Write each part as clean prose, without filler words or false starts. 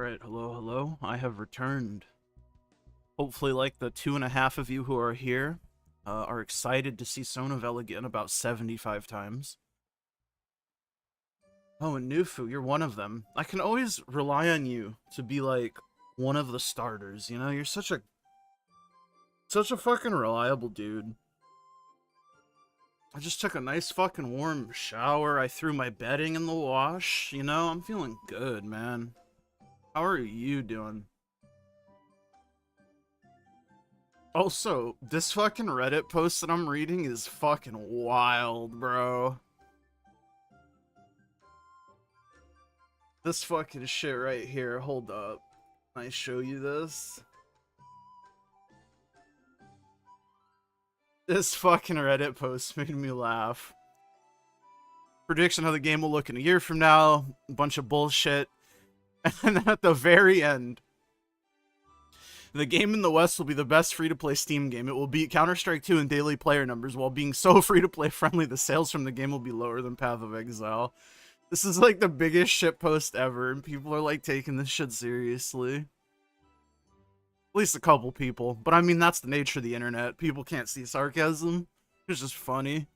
Alright, hello. I have returned. Hopefully, like the 2.5 of you who are here, are excited to see Sonavel again about 75 times. Oh, and Nufu, you're one of them. I can always rely on you to be, like, one of the starters, you know? You're such a fucking reliable dude. I just took a nice fucking warm shower. I threw my bedding in the wash, you know? I'm feeling good, man. How are you doing? Also, this fucking Reddit post that I'm reading is fucking wild, bro. This fucking shit right here. Hold up. Can I show you this? This fucking Reddit post made me laugh. Prediction how the game will look in a year from now. A bunch of bullshit. And then at the very end, the game in the West will be the best free-to-play Steam game. It will beat Counter-Strike 2 in daily player numbers. While being so free-to-play friendly, the sales from the game will be lower than Path of Exile. This is like the biggest shitpost ever, and people are like taking this shit seriously. At least a couple people. But I mean, that's the nature of the internet. People can't see sarcasm. It's just funny.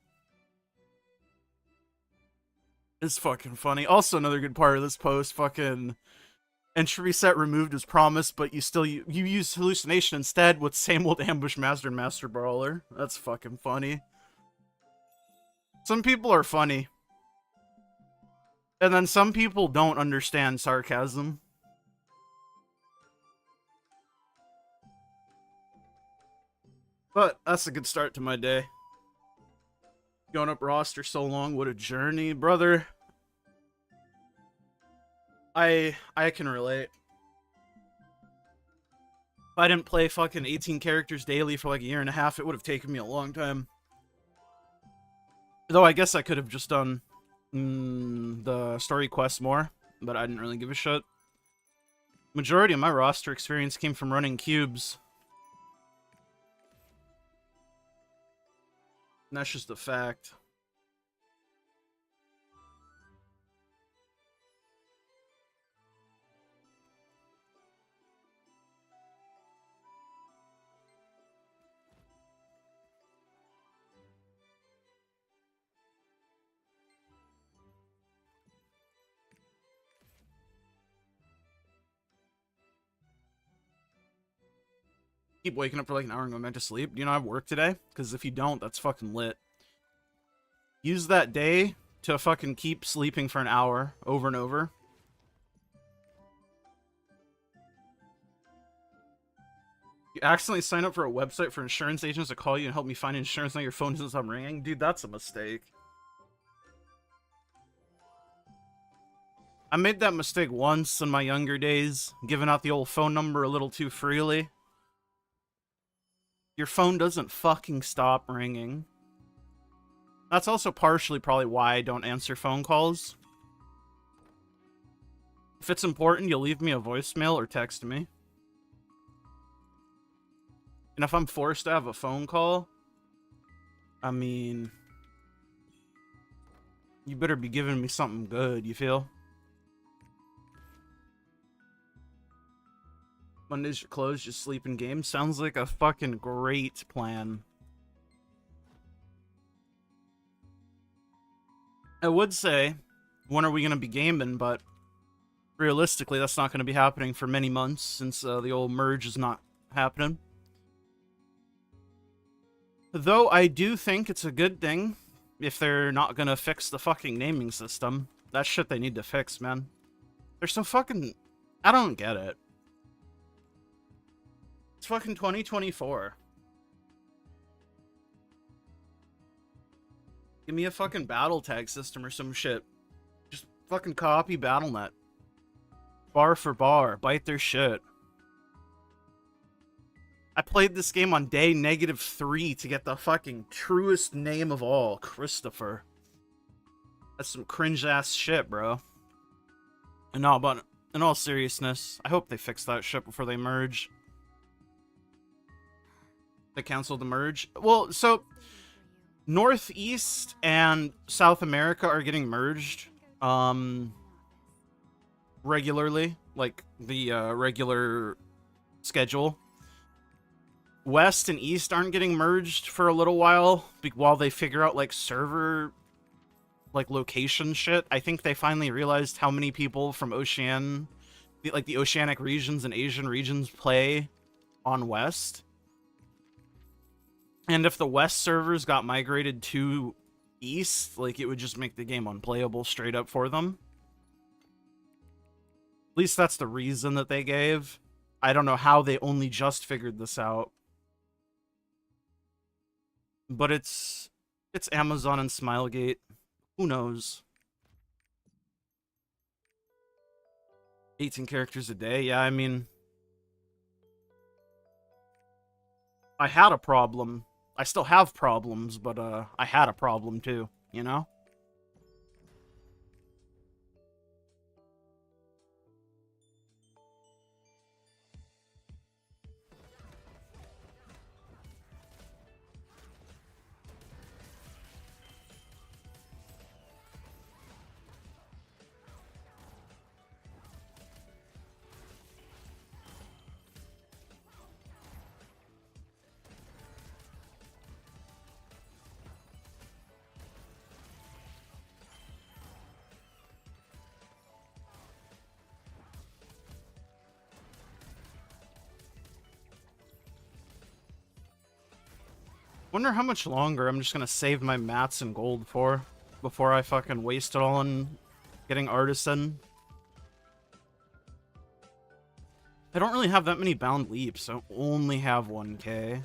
It's fucking funny. Also, another good part of this post, fucking entry reset removed as promised, but you use hallucination instead with same old ambush master and master brawler. That's fucking funny. Some people are funny. And then some people don't understand sarcasm. But that's a good start to my day. Going up roster so long, what a journey, brother. I can relate. If I didn't play fucking 18 characters daily for like a year and a half, it would have taken me a long time. Though I guess I could have just done the story quests more, but I didn't really give a shit. Majority of my roster experience came from running cubes. And that's just a fact. Keep waking up for like an hour and going back to sleep. Do you know I have work today? Because if you don't, that's fucking lit. Use that day to fucking keep sleeping for an hour over and over. You accidentally sign up for a website for insurance agents to call you and help me find insurance on your phone since I'm ringing? Dude, that's a mistake. I made that mistake once in my younger days, giving out the old phone number a little too freely. Your phone doesn't fucking stop ringing. That's also partially probably why I don't answer phone calls. If it's important, you'll leave me a voicemail or text me. And if I'm forced to have a phone call, I mean, you better be giving me something good, you feel? Mondays are closed, just sleep in games. Sounds like a fucking great plan. I would say, when are we going to be gaming, but realistically, that's not going to be happening for many months since the old merge is not happening. Though I do think it's a good thing if they're not going to fix the fucking naming system. That shit they need to fix, man. They're so fucking... I don't get it. It's fucking 2024. Give me a fucking battle tag system or some shit. Just fucking copy BattleNet. Bar for bar. Bite their shit. I played this game on day -3 to get the fucking truest name of all. Christopher. That's some cringe-ass shit, bro. And no, but in all seriousness, I hope they fix that shit before they merge. They canceled the merge. Well, so Northeast and South America are getting merged regularly. like the regular schedule. West and East aren't getting merged for a little while they figure out like server like location shit. I think they finally realized how many people from the oceanic regions and Asian regions play on West. And if the West servers got migrated to East, like, it would just make the game unplayable straight up for them. At least that's the reason that they gave. I don't know how they only just figured this out. But it's Amazon and Smilegate. Who knows? 18 characters a day? Yeah, I mean, I had a problem. I still have problems, but I had a problem too, you know? Wonder how much longer I'm just gonna save my mats and gold for before I fucking waste it all on getting artisan. I don't really have that many bound leaps. I only have 1k. It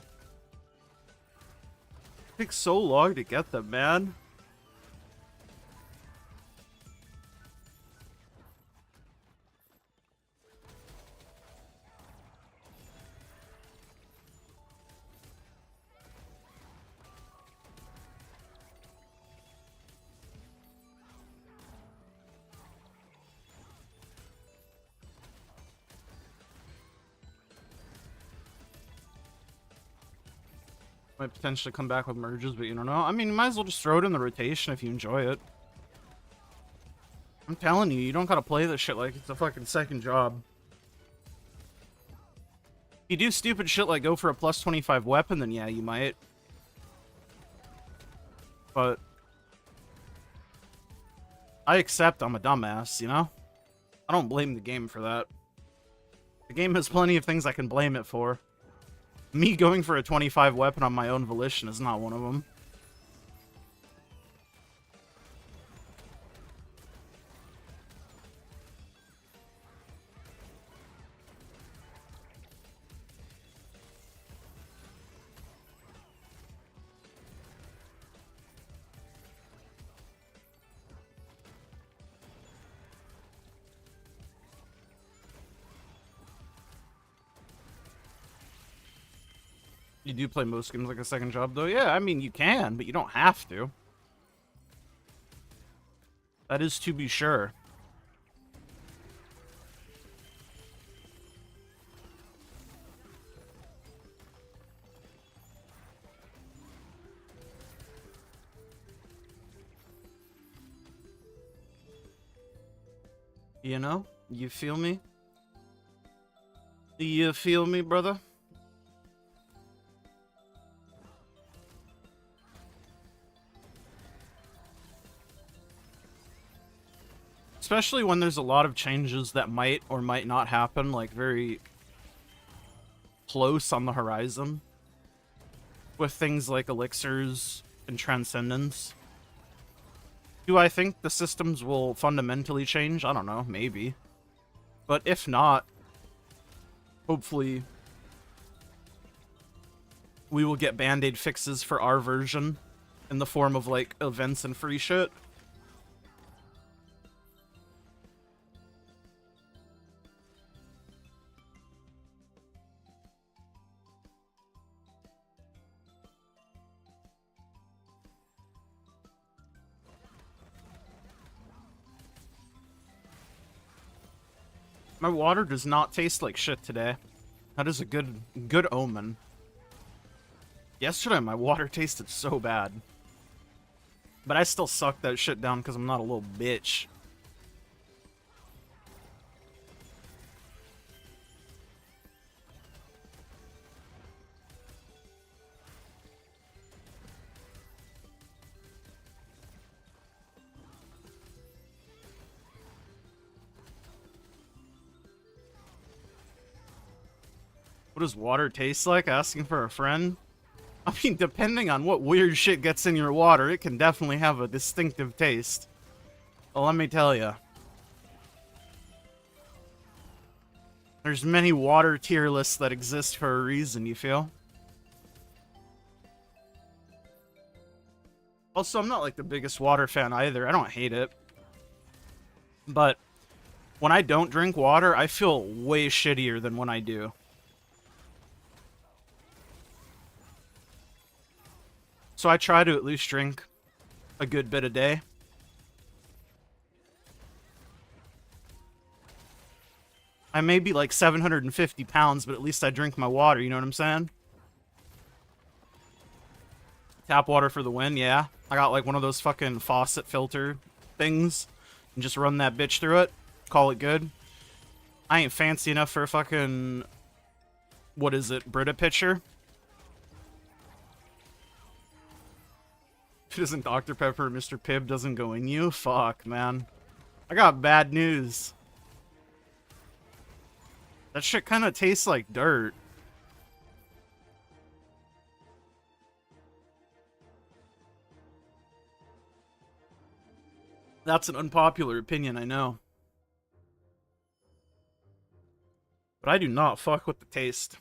takes so long to get them, man. Might potentially come back with merges, but you don't know. I mean, you might as well just throw it in the rotation if you enjoy it. I'm telling you, you don't gotta play this shit like it's a fucking second job. If you do stupid shit like go for a plus 25 weapon, then yeah, you might. But I accept I'm a dumbass, you know? I don't blame the game for that. The game has plenty of things I can blame it for. Me going for a 25 weapon on my own volition is not one of them. You do play most games like a second job, though? Yeah, I mean, you can, but you don't have to. That is to be sure. You know? You feel me? You feel me, brother? Especially when there's a lot of changes that might or might not happen, like very close on the horizon. With things like elixirs and transcendence. Do I think the systems will fundamentally change? I don't know, maybe. But if not, hopefully we will get band-aid fixes for our version in the form of, like, events and free shit. My water does not taste like shit today. That is a good omen. Yesterday, my water tasted so bad. But I still suck that shit down because I'm not a little bitch. What does water taste like? Asking for a friend? I mean, depending on what weird shit gets in your water, it can definitely have a distinctive taste. Well, let me tell you. There's many water tier lists that exist for a reason, you feel? Also, I'm not like the biggest water fan either. I don't hate it. But when I don't drink water, I feel way shittier than when I do. So I try to at least drink a good bit a day. I may be like 750 pounds, but at least I drink my water, you know what I'm saying? Tap water for the win, yeah. I got like one of those fucking faucet filter things and just run that bitch through it. Call it good. I ain't fancy enough for a fucking... What is it? Brita pitcher? If it isn't Dr. Pepper, Mr. Pibb doesn't go in you? Fuck, man. I got bad news. That shit kind of tastes like dirt. That's an unpopular opinion, I know. But I do not fuck with the taste.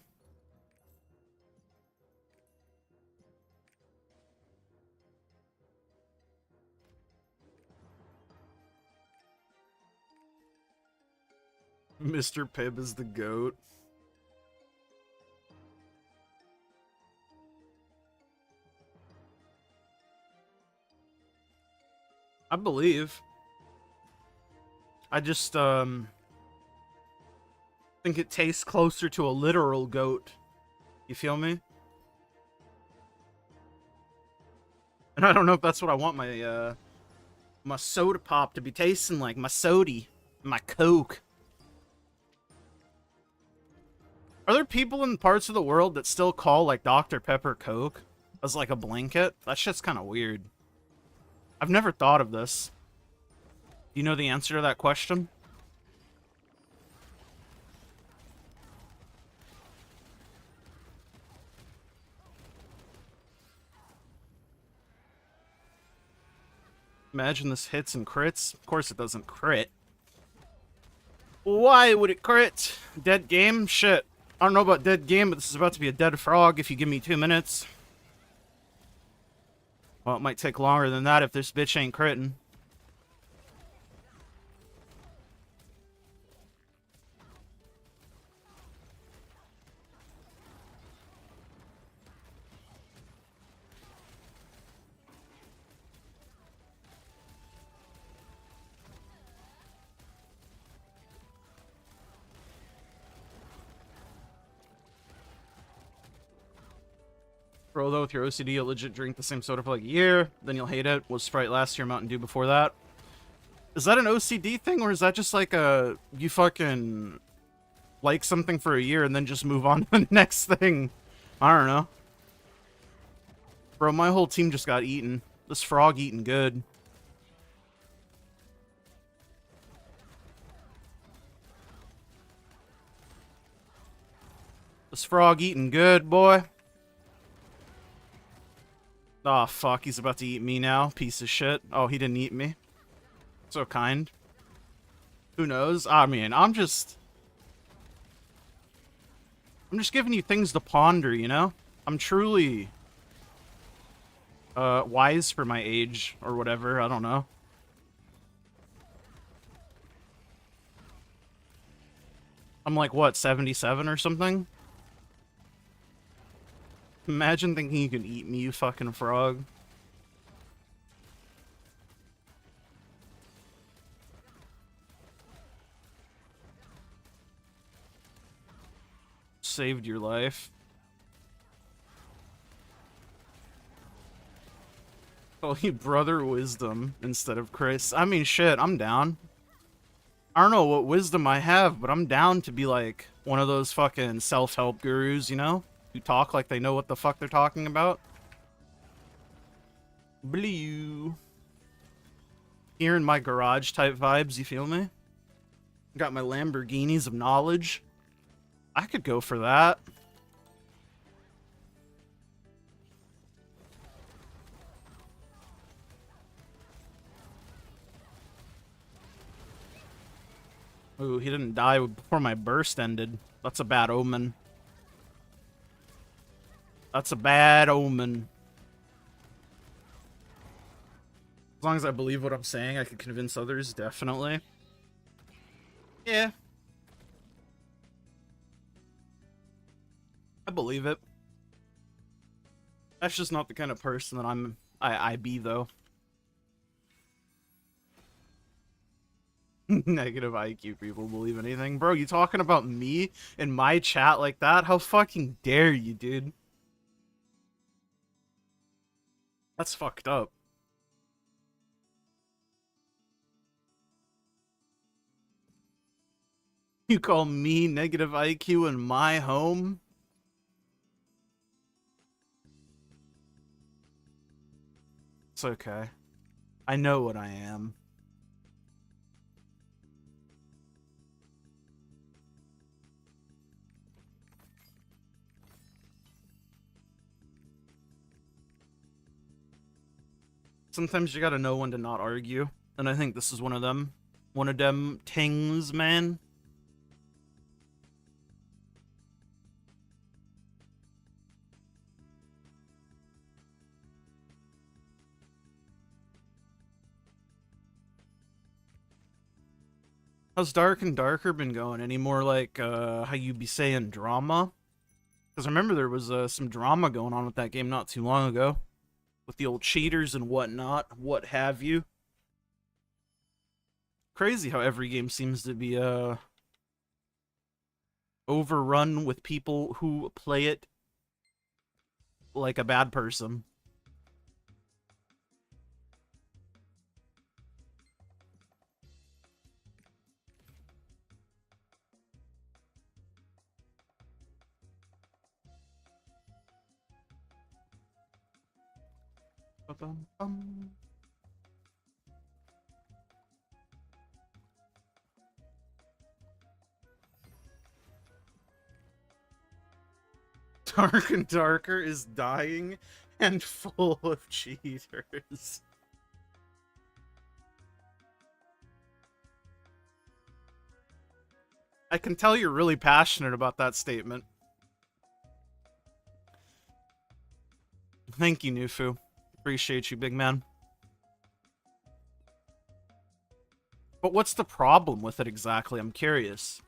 Mr. Pibb is the goat. I believe. I just, think it tastes closer to a literal goat. You feel me? And I don't know if that's what I want my, my soda pop to be tasting like. My sody. My Coke. Are there people in parts of the world that still call, like, Dr. Pepper Coke as, like, a blanket? That shit's kind of weird. I've never thought of this. Do you know the answer to that question? Imagine this hits and crits. Of course it doesn't crit. Why would it crit? Dead game? Shit. I don't know about dead game, but this is about to be a dead frog if you give me 2 minutes. Well, it might take longer than that if this bitch ain't critting. Bro, though, with your OCD, you'll legit drink the same soda for like a year, then you'll hate it. Was Sprite last year, Mountain Dew before that? Is that an OCD thing, or is that just like a... You fucking... like something for a year and then just move on to the next thing? I don't know. Bro, my whole team just got eaten. This frog eating good. This frog eating good, boy. Oh, fuck, he's about to eat me now. Piece of shit. Oh, he didn't eat me. So kind. Who knows? I mean, I'm just giving you things to ponder, you know? I'm truly... wise for my age, or whatever, I don't know. I'm like, what, 77 or something? Imagine thinking you can eat me, you fucking frog. Saved your life. Oh, you brother wisdom instead of Chris. I mean, shit, I'm down. I don't know what wisdom I have, but I'm down to be like one of those fucking self-help gurus, you know? Who talk like they know what the fuck they're talking about. Blue. Here in my garage type vibes, you feel me? Got my Lamborghinis of knowledge. I could go for that. Ooh, he didn't die before my burst ended. That's a bad omen. That's a bad omen. As long as I believe what I'm saying, I can convince others, definitely. Yeah. I believe it. That's just not the kind of person that I be, though. Negative IQ people believe anything. Bro, you talking about me in my chat like that? How fucking dare you, dude? That's fucked up. You call me negative IQ in my home? It's okay. I know what I am. Sometimes you gotta know when to not argue, and I think this is one of them. One of them things, man. How's Dark and Darker been going? Any more like how you be saying drama? Because I remember there was some drama going on with that game not too long ago. With the old cheaters and whatnot, what have you. Crazy how every game seems to be overrun with people who play it like a bad person. Ba-bum-bum. Dark and Darker is dying and full of cheaters. I can tell you're really passionate about that statement. Thank you, Nufu. Appreciate you, big man. But what's the problem with it exactly? I'm curious.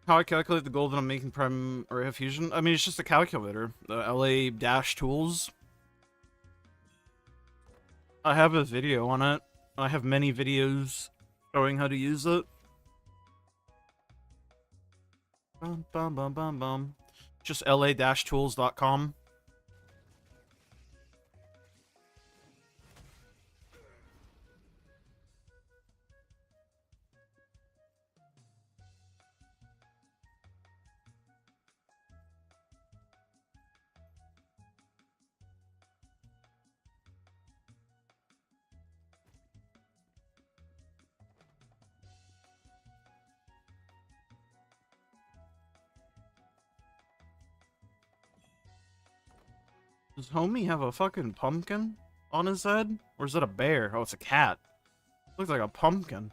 How I calculate the goal that I'm making Prime or Fusion? I mean, it's just a calculator. The LA-tools. I have a video on it. I have many videos showing how to use it. Bum, bum, bum, bum, bum. Just la-tools.com. Does homie have a fucking pumpkin on his head? Or is it a bear? Oh, it's a cat. Looks like a pumpkin.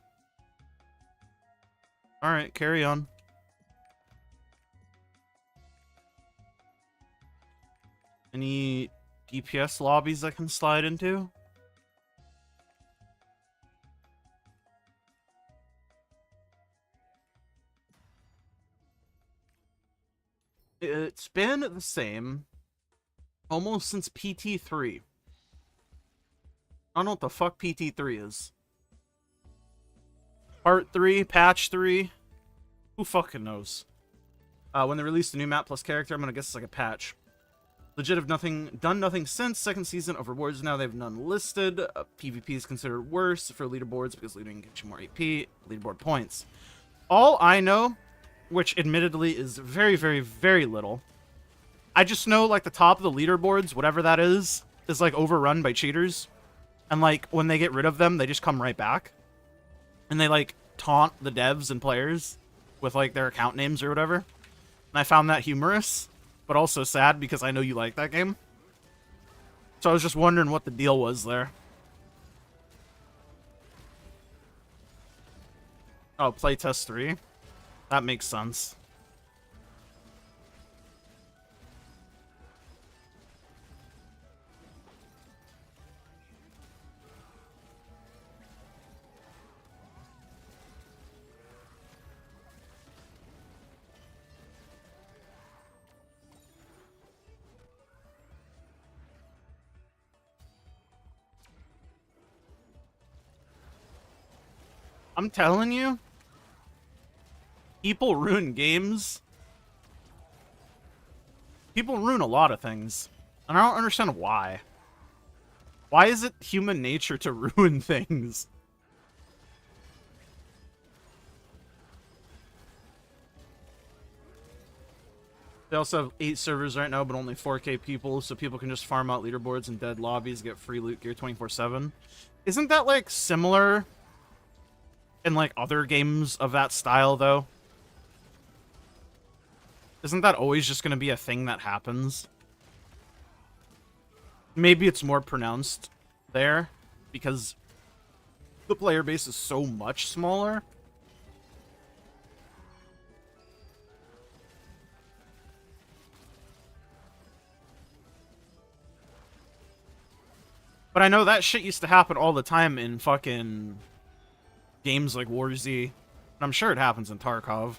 Alright, carry on. Any DPS lobbies I can slide into? It's been the same almost since PT3. I don't know what the fuck PT3 is. Part 3, Patch 3. Who fucking knows? When they released a new map plus character, I'm gonna guess it's like a patch. Legit have done nothing since second season of rewards. Now they have none listed. PvP is considered worse for leaderboards because leading gets you more AP, leaderboard points. All I know, which admittedly is very, very, very little, I just know like the top of the leaderboards, whatever that is like overrun by cheaters. And like when they get rid of them, they just come right back. And they like taunt the devs and players with like their account names or whatever. And I found that humorous, but also sad because I know you like that game. So I was just wondering what the deal was there. Oh, playtest 3? That makes sense. I'm telling you, people ruin games. People ruin a lot of things. And I don't understand why. Why is it human nature to ruin things? They also have 8 servers right now, but only 4K people, so people can just farm out leaderboards and dead lobbies, get free loot gear 24/7. Isn't that, like, similar in, like, other games of that style, though? Isn't that always just going to be a thing that happens? Maybe it's more pronounced there, because the player base is so much smaller. But I know that shit used to happen all the time in fucking games like War Z. And I'm sure it happens in Tarkov.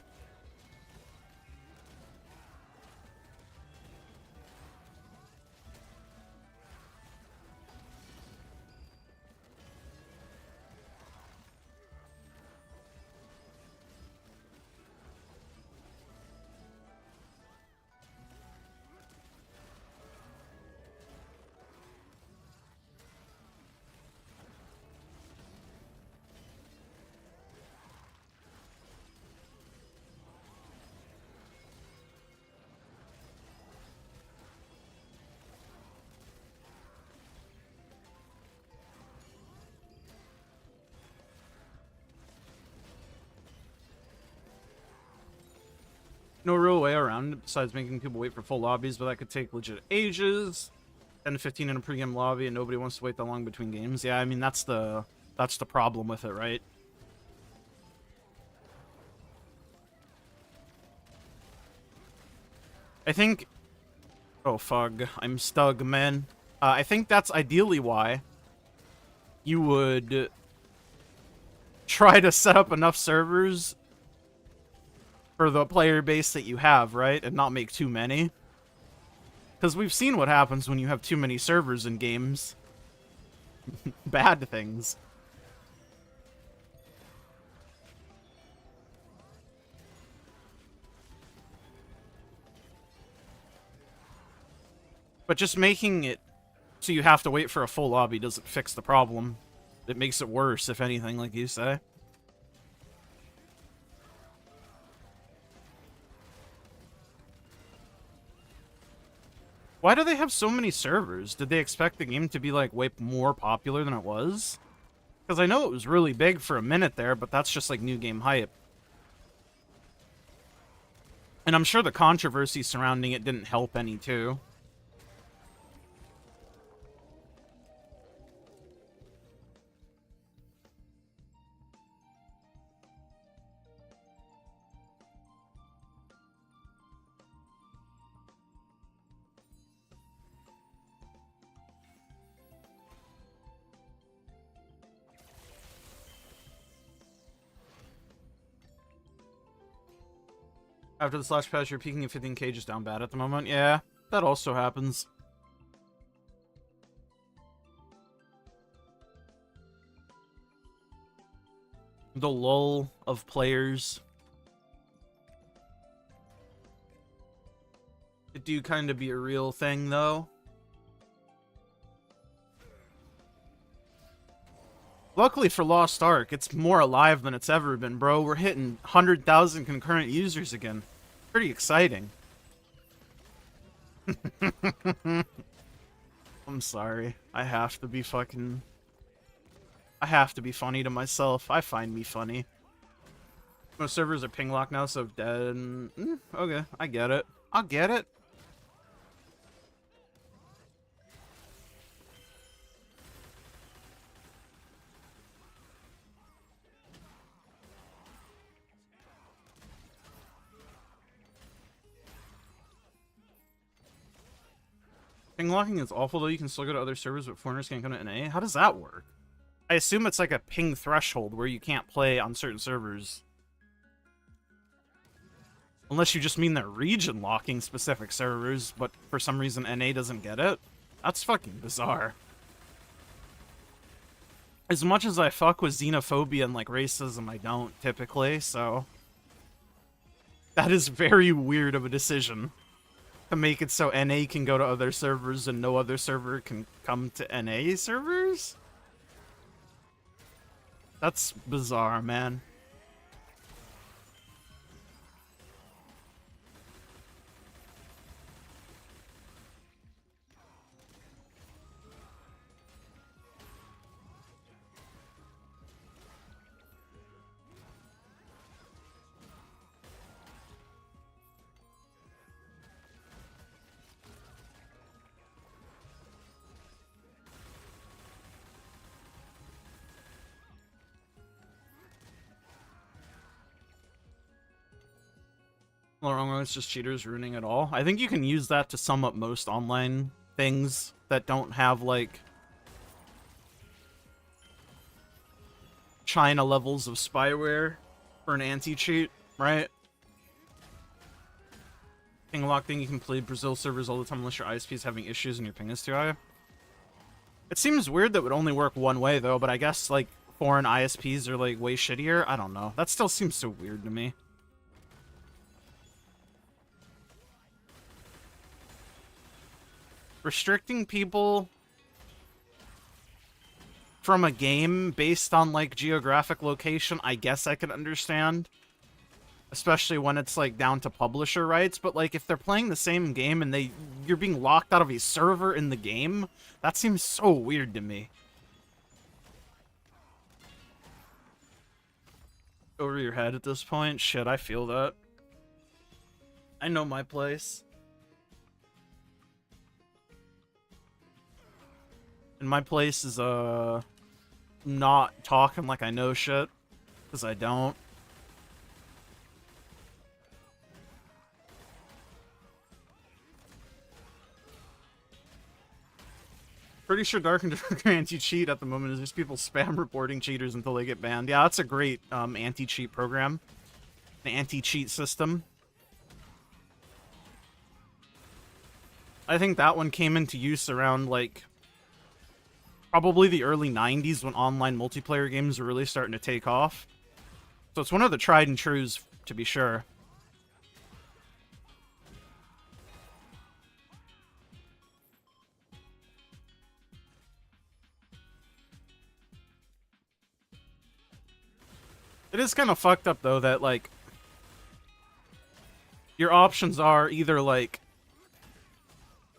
No real way around it besides making people wait for full lobbies, but that could take legit ages. 10 to 15 in a pregame lobby, and nobody wants to wait that long between games. Yeah, I mean, that's the problem with it, right? I think... Oh, fug. I'm stug, man. I think that's ideally why you would try to set up enough servers for the player base that you have, right? And not make too many. Because we've seen what happens when you have too many servers in games. Bad things. But just making it so you have to wait for a full lobby doesn't fix the problem. It makes it worse, if anything, like you say. Why do they have so many servers? Did they expect the game to be, like, way more popular than it was? Because I know it was really big for a minute there, but that's just, like, new game hype. And I'm sure the controversy surrounding it didn't help any, too. After the slash patch, you're peaking at 15k just down bad at the moment. Yeah, that also happens. The lull of players. It do kind of be a real thing, though. Luckily for Lost Ark, it's more alive than it's ever been, bro. We're hitting 100,000 concurrent users again. Pretty exciting. I'm sorry. I have to be fucking... I have to be funny to myself. I find me funny. Most servers are ping locked now, so dead. Okay, I get it. I'll get it. Ping locking is awful, though. You can still go to other servers, but foreigners can't come to NA. How does that work? I assume it's like a ping threshold where you can't play on certain servers. Unless you just mean they're region locking specific servers, but for some reason NA doesn't get it. That's fucking bizarre. As much as I fuck with xenophobia and like racism, I don't typically, so... That is very weird of a decision. To make it so NA can go to other servers and no other server can come to NA servers? That's bizarre, man. Well, wrong, it's just cheaters ruining it all. I think you can use that to sum up most online things that don't have, like, China levels of spyware for an anti-cheat, right? Ping lock thing, you can play Brazil servers all the time unless your ISP is having issues and your ping is too high. It seems weird that would only work one way, though, but I guess, like, foreign ISPs are, like, way shittier. I don't know. That still seems so weird to me. Restricting people from a game based on, like, geographic location, I guess I can understand. Especially when it's, like, down to publisher rights. But, like, if they're playing the same game and you're being locked out of a server in the game, that seems so weird to me. Over your head at this point? Shit, I feel that. I know my place. And my place is, not talking like I know shit. Because I don't. Pretty sure Dark and Dark anti-cheat at the moment is just people spam reporting cheaters until they get banned. Yeah, that's a great, anti-cheat program. An anti-cheat system. I think that one came into use around, like, probably the early 90s when online multiplayer games were really starting to take off. So it's one of the tried and trues, to be sure. It is kind of fucked up, though, that, like, your options are either, like,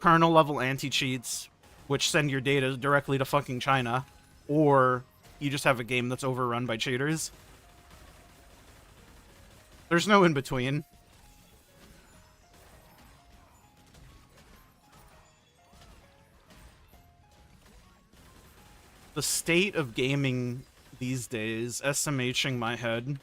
kernel-level anti-cheats, which send your data directly to fucking China, or you just have a game that's overrun by cheaters. There's no in-between. The state of gaming these days, SMHing my head.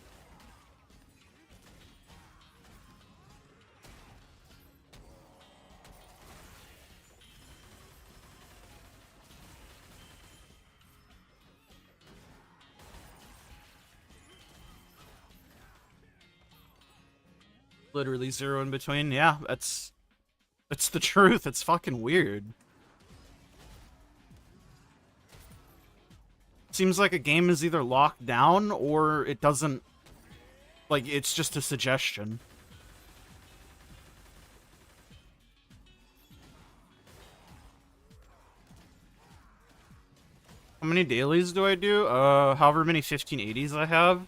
Literally zero in between. Yeah, that's the truth. It's fucking weird. Seems like a game is either locked down or it doesn't, like, it's just a suggestion. How many dailies do I do? However many 1580s I have.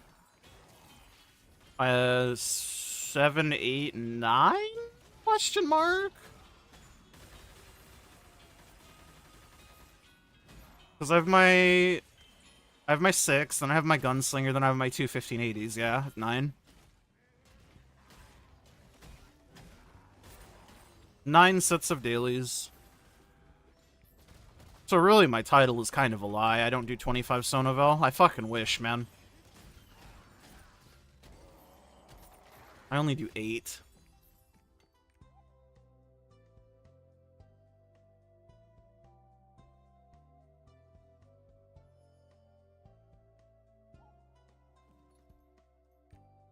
7, 8, 9? Question mark? Because I have my 6, then I have my gunslinger, then I have my two 1580s, yeah, 9. 9 sets of dailies. So really my title is kind of a lie. I don't do 25 sonavel. I fucking wish, man. I only do 8.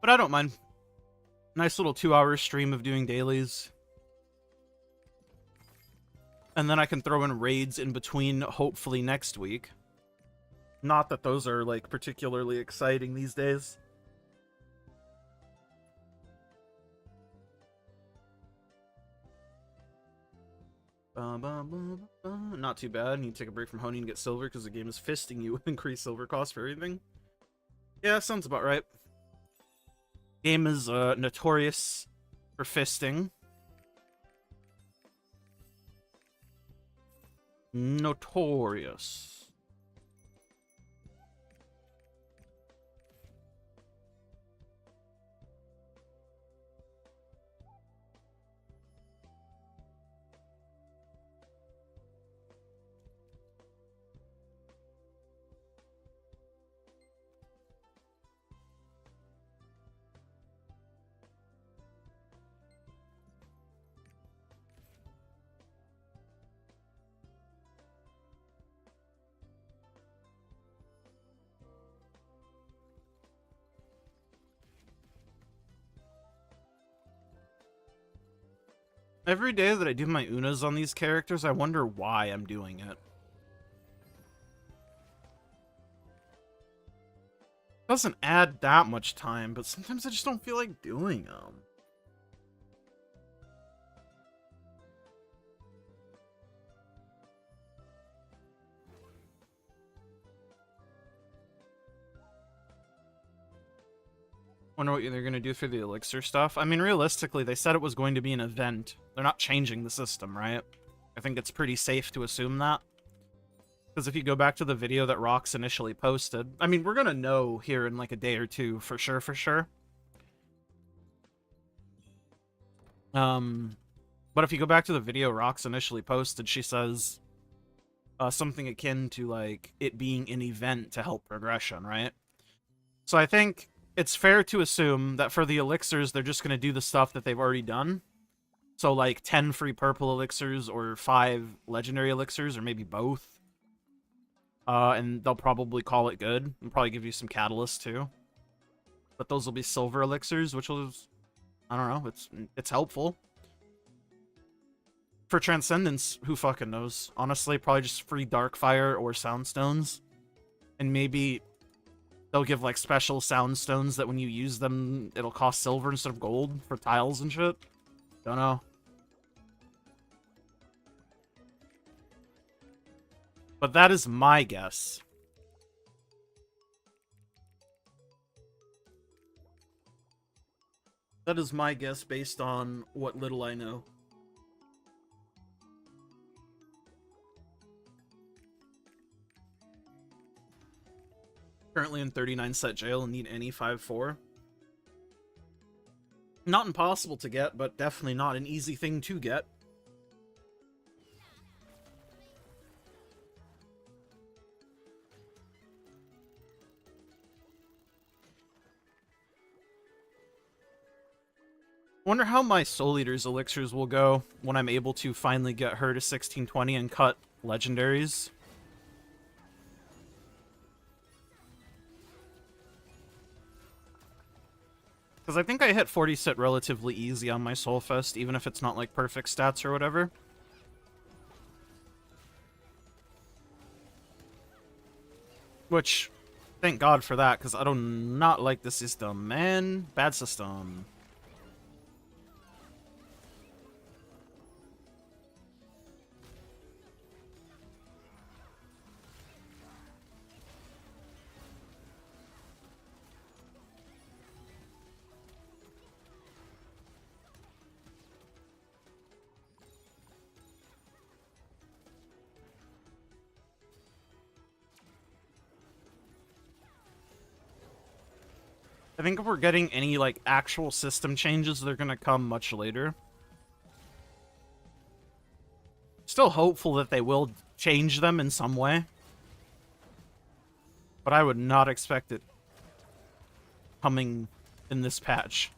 But I don't mind. Nice little 2-hour stream of doing dailies. And then I can throw in raids in between, hopefully next week. Not that those are, like, particularly exciting these days. Not too bad. You need to take a break from honing and get silver because the game is fisting you with increased silver cost for everything. Yeah, sounds about right. Game is notorious for fisting. Notorious. Every day that I do my unas on these characters, I wonder why I'm doing it. Doesn't add that much time, but sometimes I just don't feel like doing them. Wonder what they're going to do for the elixir stuff. I mean, realistically, they said it was going to be an event. They're not changing the system, right? I think it's pretty safe to assume that. Because if you go back to the video that Rox initially posted, I mean, we're going to know here in like a day or two, for sure, for sure. But if you go back to the video Rox initially posted, she says something akin to like it being an event to help progression, right? So I think it's fair to assume that for the elixirs, they're just going to do the stuff that they've already done. So, like, 10 free purple elixirs or 5 legendary elixirs, or maybe both. And they'll probably call it good. And probably give you some catalysts, too. But those will be silver elixirs, which was... I don't know, it's helpful. For Transcendence, who fucking knows? Honestly, probably just free Darkfire or Soundstones. And maybe... they'll give, like, special sound stones that when you use them, it'll cost silver instead of gold for tiles and shit. Don't know. But that is my guess. That is my guess based on what little I know. Currently in 39 set jail and need any 5-4. Not impossible to get, but definitely not an easy thing to get. Wonder how my Soul Eater's elixirs will go when I'm able to finally get her to 1620 and cut legendaries. Because I think I hit 40 set relatively easy on my Soulfest, even if it's not like perfect stats or whatever. Which, thank God for that, because I do not like the system, man. Bad system. I think if we're getting any, like, actual system changes, they're gonna come much later. Still hopeful that they will change them in some way. But I would not expect it coming in this patch.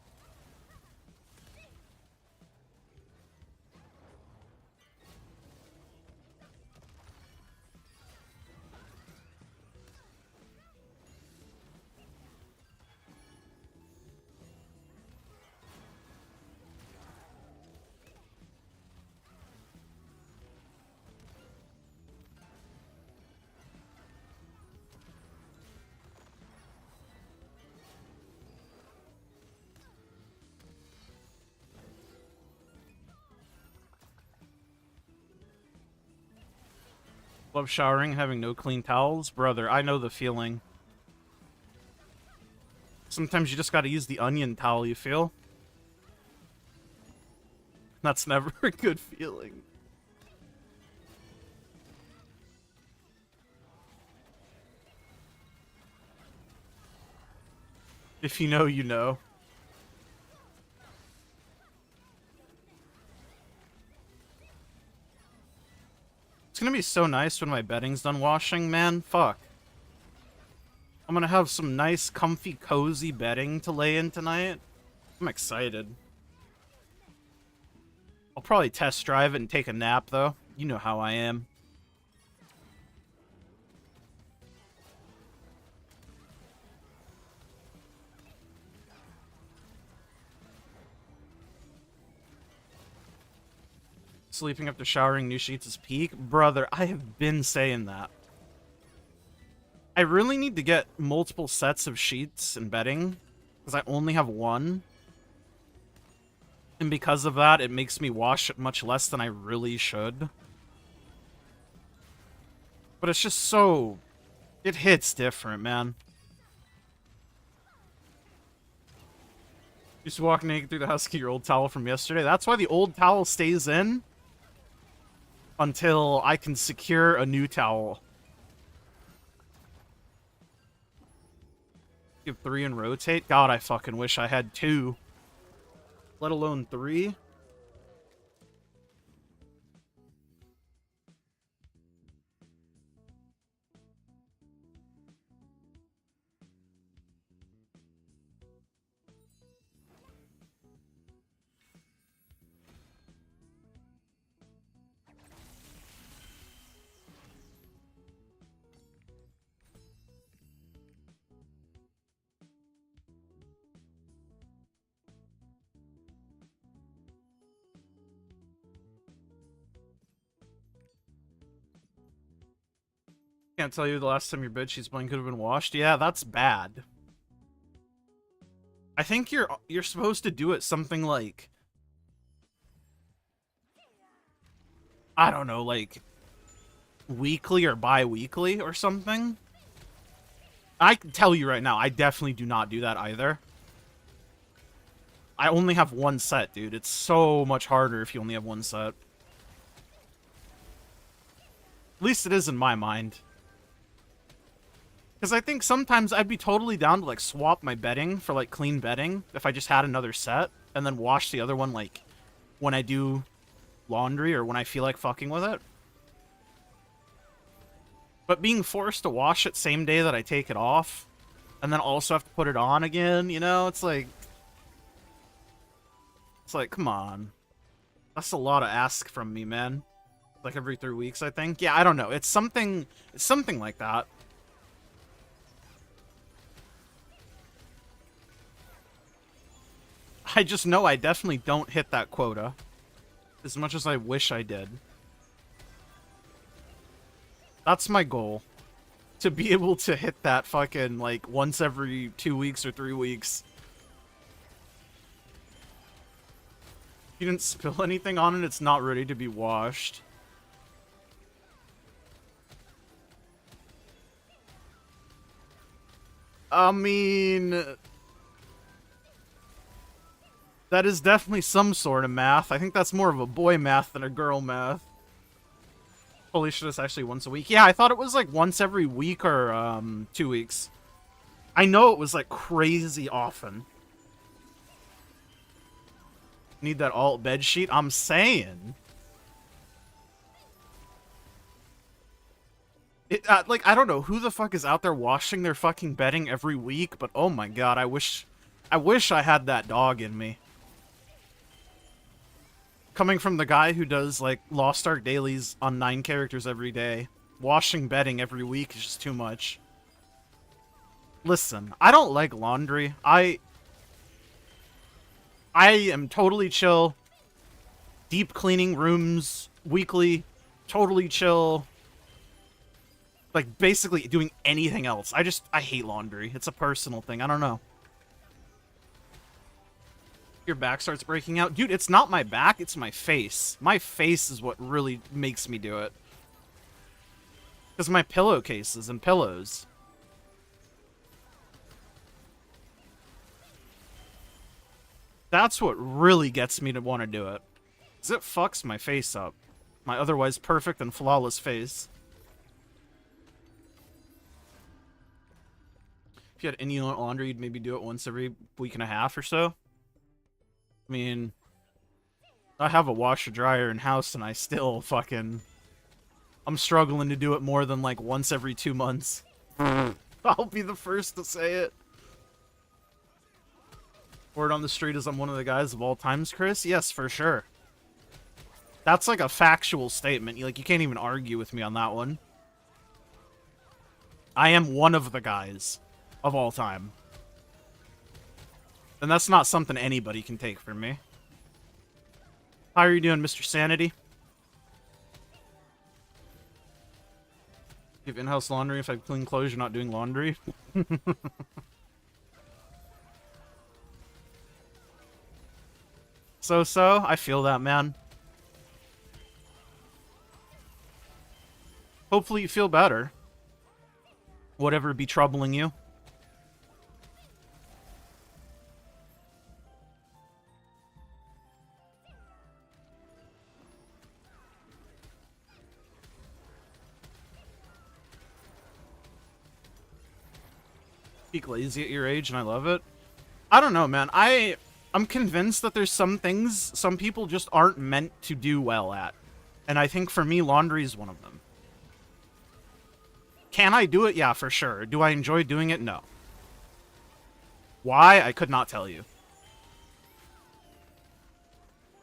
Love showering, having no clean towels. Brother, I know the feeling. Sometimes you just gotta use the onion towel, you feel? That's never a good feeling. If you know, you know. It's gonna be so nice when my bedding's done washing, man. Fuck. I'm gonna have some nice, comfy, cozy bedding to lay in tonight. I'm excited. I'll probably test drive it and take a nap, though. You know how I am. Sleeping after showering new sheets is peak. Brother, I have been saying that. I really need to get multiple sets of sheets and bedding, because I only have one. And because of that, it makes me wash it much less than I really should. But it's just so... It hits different, man. Used to walk naked through the house to get your old towel from yesterday. That's why the old towel stays in until I can secure a new towel. Give 3 and rotate? God, I fucking wish I had 2. Let alone 3. Can't tell you the last time your bedsheets blanket could have been washed. Yeah, that's bad. I think you're supposed to do it something like, I don't know, like weekly or bi-weekly or something. I can tell you right now, I definitely do not do that either. I only have one set, dude. It's so much harder if you only have one set. At least it is in my mind. Because I think sometimes I'd be totally down to, like, swap my bedding for, like, clean bedding if I just had another set, and then wash the other one, like, when I do laundry or when I feel like fucking with it. But being forced to wash it same day that I take it off, and then also have to put it on again, you know, it's like... It's like, come on. That's a lot to ask from me, man. Like every 3 weeks, I think. Yeah, I don't know. It's something like that. I just know I definitely don't hit that quota. As much as I wish I did. That's my goal. To be able to hit that fucking, like, once every 2 weeks or 3 weeks. If you didn't spill anything on it, it's not ready to be washed. I mean... That is definitely some sort of math. I think that's more of a boy math than a girl math. Holy shit, it's actually once a week. Yeah, I thought it was like once every week or 2 weeks. I know it was like crazy often. Need that alt bed sheet? I'm saying. Like, I don't know who the fuck is out there washing their fucking bedding every week, but oh my god, I wish I had that dog in me. Coming from the guy who does, like, Lost Ark dailies on 9 characters every day, washing bedding every week is just too much. Listen, I don't like laundry. I am totally chill. Deep cleaning rooms weekly, totally chill. Like, basically doing anything else. I hate laundry. It's a personal thing. I don't know. Your back starts breaking out. Dude, it's not my back, it's my face. My face is what really makes me do it. Because my pillowcases and pillows. That's what really gets me to want to do it. Because it fucks my face up. My otherwise perfect and flawless face. If you had any laundry, you'd maybe do it once every week and a half or so. I mean, I have a washer dryer in house and I still fucking... I'm struggling to do it more than like once every 2 months. I'll be the first to say it. Word on the street is I'm one of the guys of all times, Chris? Yes, for sure. That's like a factual statement. You can't even argue with me on that one. I am one of the guys of all time. And that's not something anybody can take from me. How are you doing, Mr. Sanity? You have in-house laundry. If I clean clothes, you're not doing laundry. So, I feel that, man. Hopefully you feel better. Whatever be troubling you. Speak lazy at your age, and I love it. I don't know, man. I'm convinced that there's some things some people just aren't meant to do well at. And I think for me, laundry is one of them. Can I do it? Yeah, for sure. Do I enjoy doing it? No. Why? I could not tell you.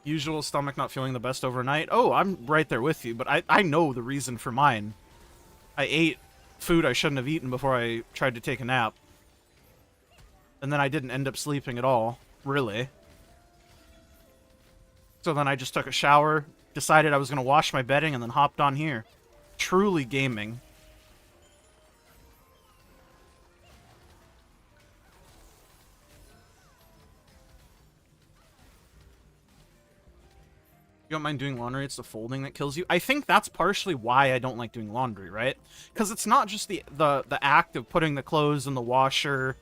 Usual stomach not feeling the best overnight. Oh, I'm right there with you, but I know the reason for mine. I ate food I shouldn't have eaten before I tried to take a nap. And then I didn't end up sleeping at all, really. So then I just took a shower, decided I was going to wash my bedding, and then hopped on here. Truly gaming. You don't mind doing laundry, it's the folding that kills you. I think that's partially why I don't like doing laundry, right? Because it's not just the act of putting the clothes in the washer,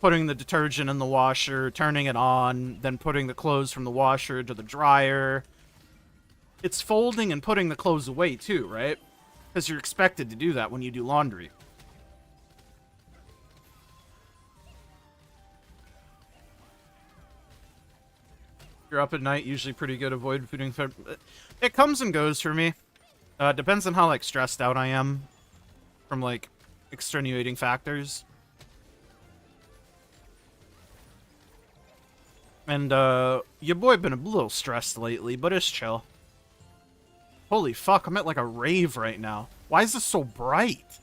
putting the detergent in the washer, turning it on, then putting the clothes from the washer to the dryer. It's folding and putting the clothes away too, right? Because you're expected to do that when you do laundry. You're up at night, usually pretty good, avoid fooding. It comes and goes for me. Depends on how, like, stressed out I am from, like, extenuating factors. And, your boy been a little stressed lately, but it's chill. Holy fuck, I'm at, like, a rave right now. Why is this so bright?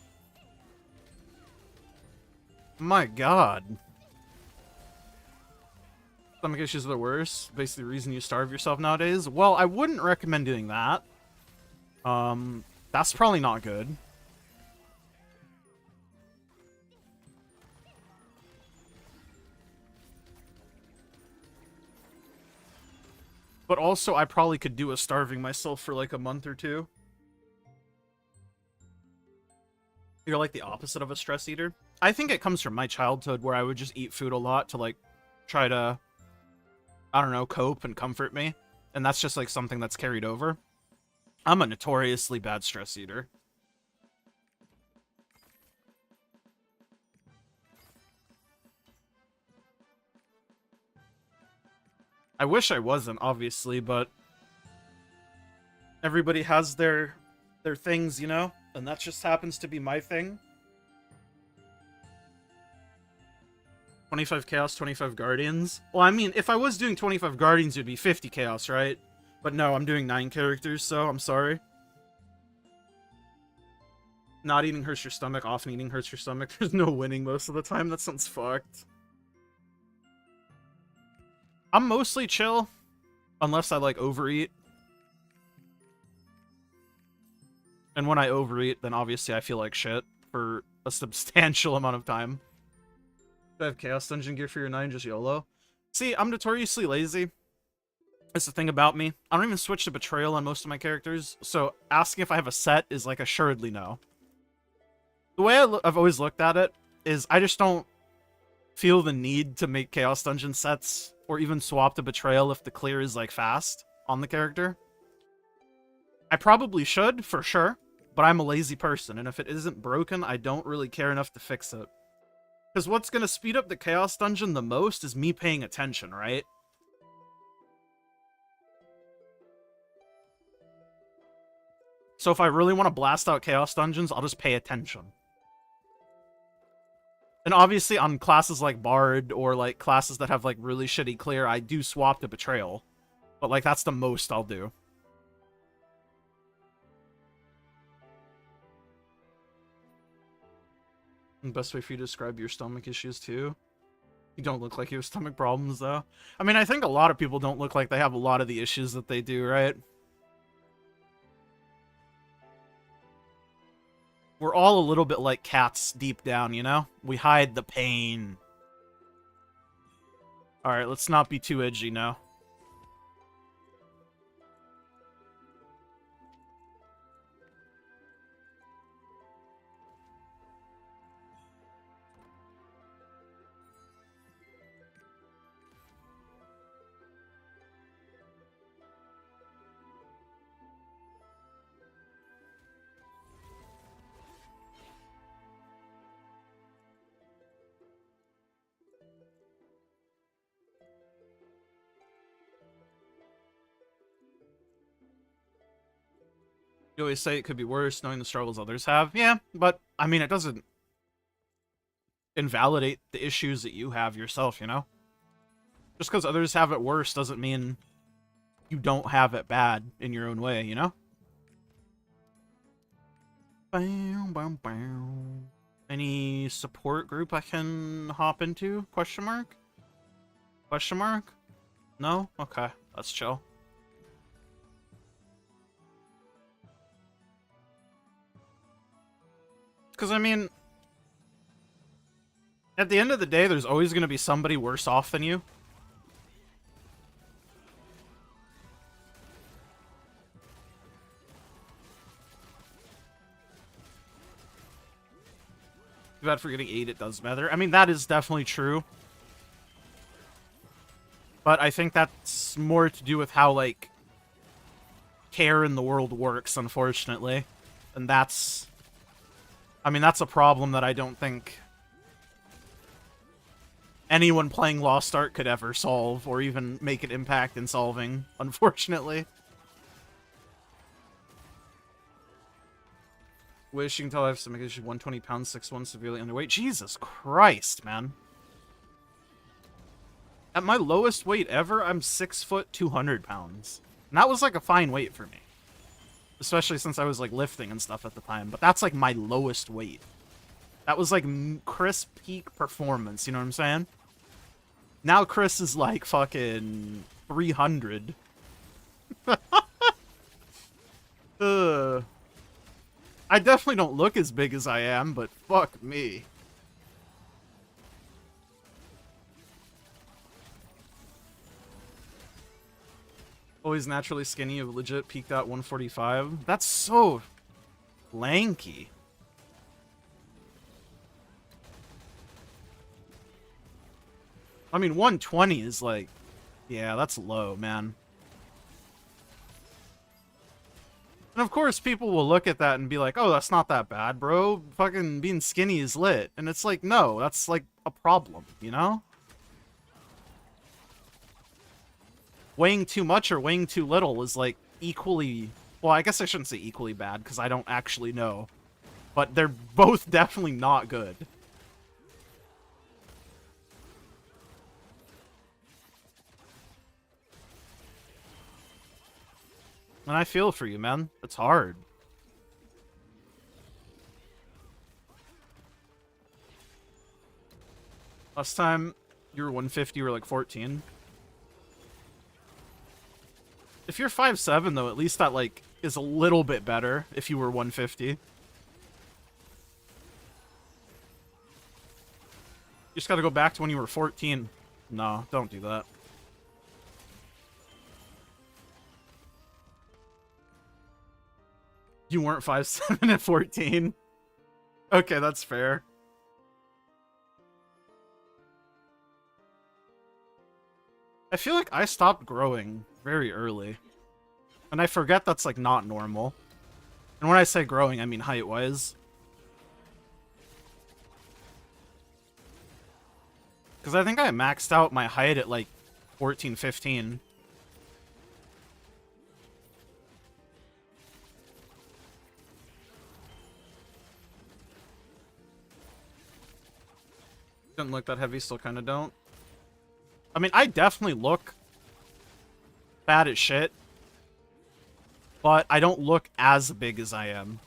My god. Stomach issues are the worst. Basically the reason you starve yourself nowadays. Well, I wouldn't recommend doing that. That's probably not good. But also, I probably could do a starving myself for like a month or two. You're like the opposite of a stress eater. I think it comes from my childhood where I would just eat food a lot to like try to, I don't know, cope and comfort me. And that's just like something that's carried over. I'm a notoriously bad stress eater. I wish I wasn't, obviously, but everybody has their things, you know? And that just happens to be my thing. 25 Chaos, 25 Guardians. Well, I mean, if I was doing 25 Guardians, it would be 50 Chaos, right? But no, I'm doing 9 characters, so I'm sorry. Not eating hurts your stomach, often eating hurts your stomach. There's no winning most of the time. That sounds fucked. I'm mostly chill, unless I, like, overeat. And when I overeat, then obviously I feel like shit for a substantial amount of time. Do I have Chaos Dungeon gear for your 9, just YOLO? See, I'm notoriously lazy. That's the thing about me. I don't even switch to Betrayal on most of my characters, so asking if I have a set is, like, assuredly no. The way I've always looked at it is I just don't feel the need to make Chaos Dungeon sets or even swap to Betrayal if the clear is like fast on the character. I probably should, for sure, but I'm a lazy person, and if it isn't broken, I don't really care enough to fix it. Because what's going to speed up the Chaos Dungeon the most is me paying attention, right? So if I really want to blast out Chaos Dungeons, I'll just pay attention. And obviously on classes like Bard or like classes that have like really shitty clear, I do swap to Betrayal. But like that's the most I'll do. Best way for you to describe your stomach issues too? You don't look like you have stomach problems though. I mean, I think a lot of people don't look like they have a lot of the issues that they do, right? We're all a little bit like cats deep down, you know? We hide the pain. Alright, let's not be too edgy now. You always say it could be worse, knowing the struggles others have. Yeah, but, I mean, it doesn't invalidate the issues that you have yourself, you know? Just because others have it worse doesn't mean you don't have it bad in your own way, you know? Any support group I can hop into? Question mark? Question mark? No? Okay, that's chill. Because, I mean, at the end of the day, there's always going to be somebody worse off than you. Too bad for getting 8, it does matter. I mean, that is definitely true. But I think that's more to do with how, like, care in the world works, unfortunately. And that's... I mean, that's a problem that I don't think anyone playing Lost Ark could ever solve, or even make an impact in solving, unfortunately. Wish you can tell I have some issue. 120 pounds, 6'1", severely underweight. Jesus Christ, man. At my lowest weight ever, I'm 6 foot, 200 pounds. And that was like a fine weight for me. Especially since I was like lifting and stuff at the time. But that's like my lowest weight. That was like Chris peak performance, you know what I'm saying? Now Chris is like fucking 300. I definitely don't look as big as I am, but fuck me. Always naturally skinny, you've legit peaked out 145. That's so lanky. I mean, 120 is like... Yeah, that's low, man. And of course, people will look at that and be like, oh, that's not that bad, bro. Fucking being skinny is lit. And it's like, no, that's like a problem, you know? Weighing too much or weighing too little is like equally... Well, I guess I shouldn't say equally bad, because I don't actually know. But they're both definitely not good. And I feel for you, man. It's hard. Last time you were 150, you were like 14. If you're 5'7", though, at least that, like, is a little bit better if you were 150. You just gotta go back to when you were 14. No, don't do that. You weren't 5'7" at 14. Okay, that's fair. I feel like I stopped growing very early. And I forget that's, like, not normal. And when I say growing, I mean height-wise. Because I think I maxed out my height at, like, 14, 15. Didn't look that heavy, still kind of don't. I mean, I definitely look bad as shit. But I don't look as big as I am.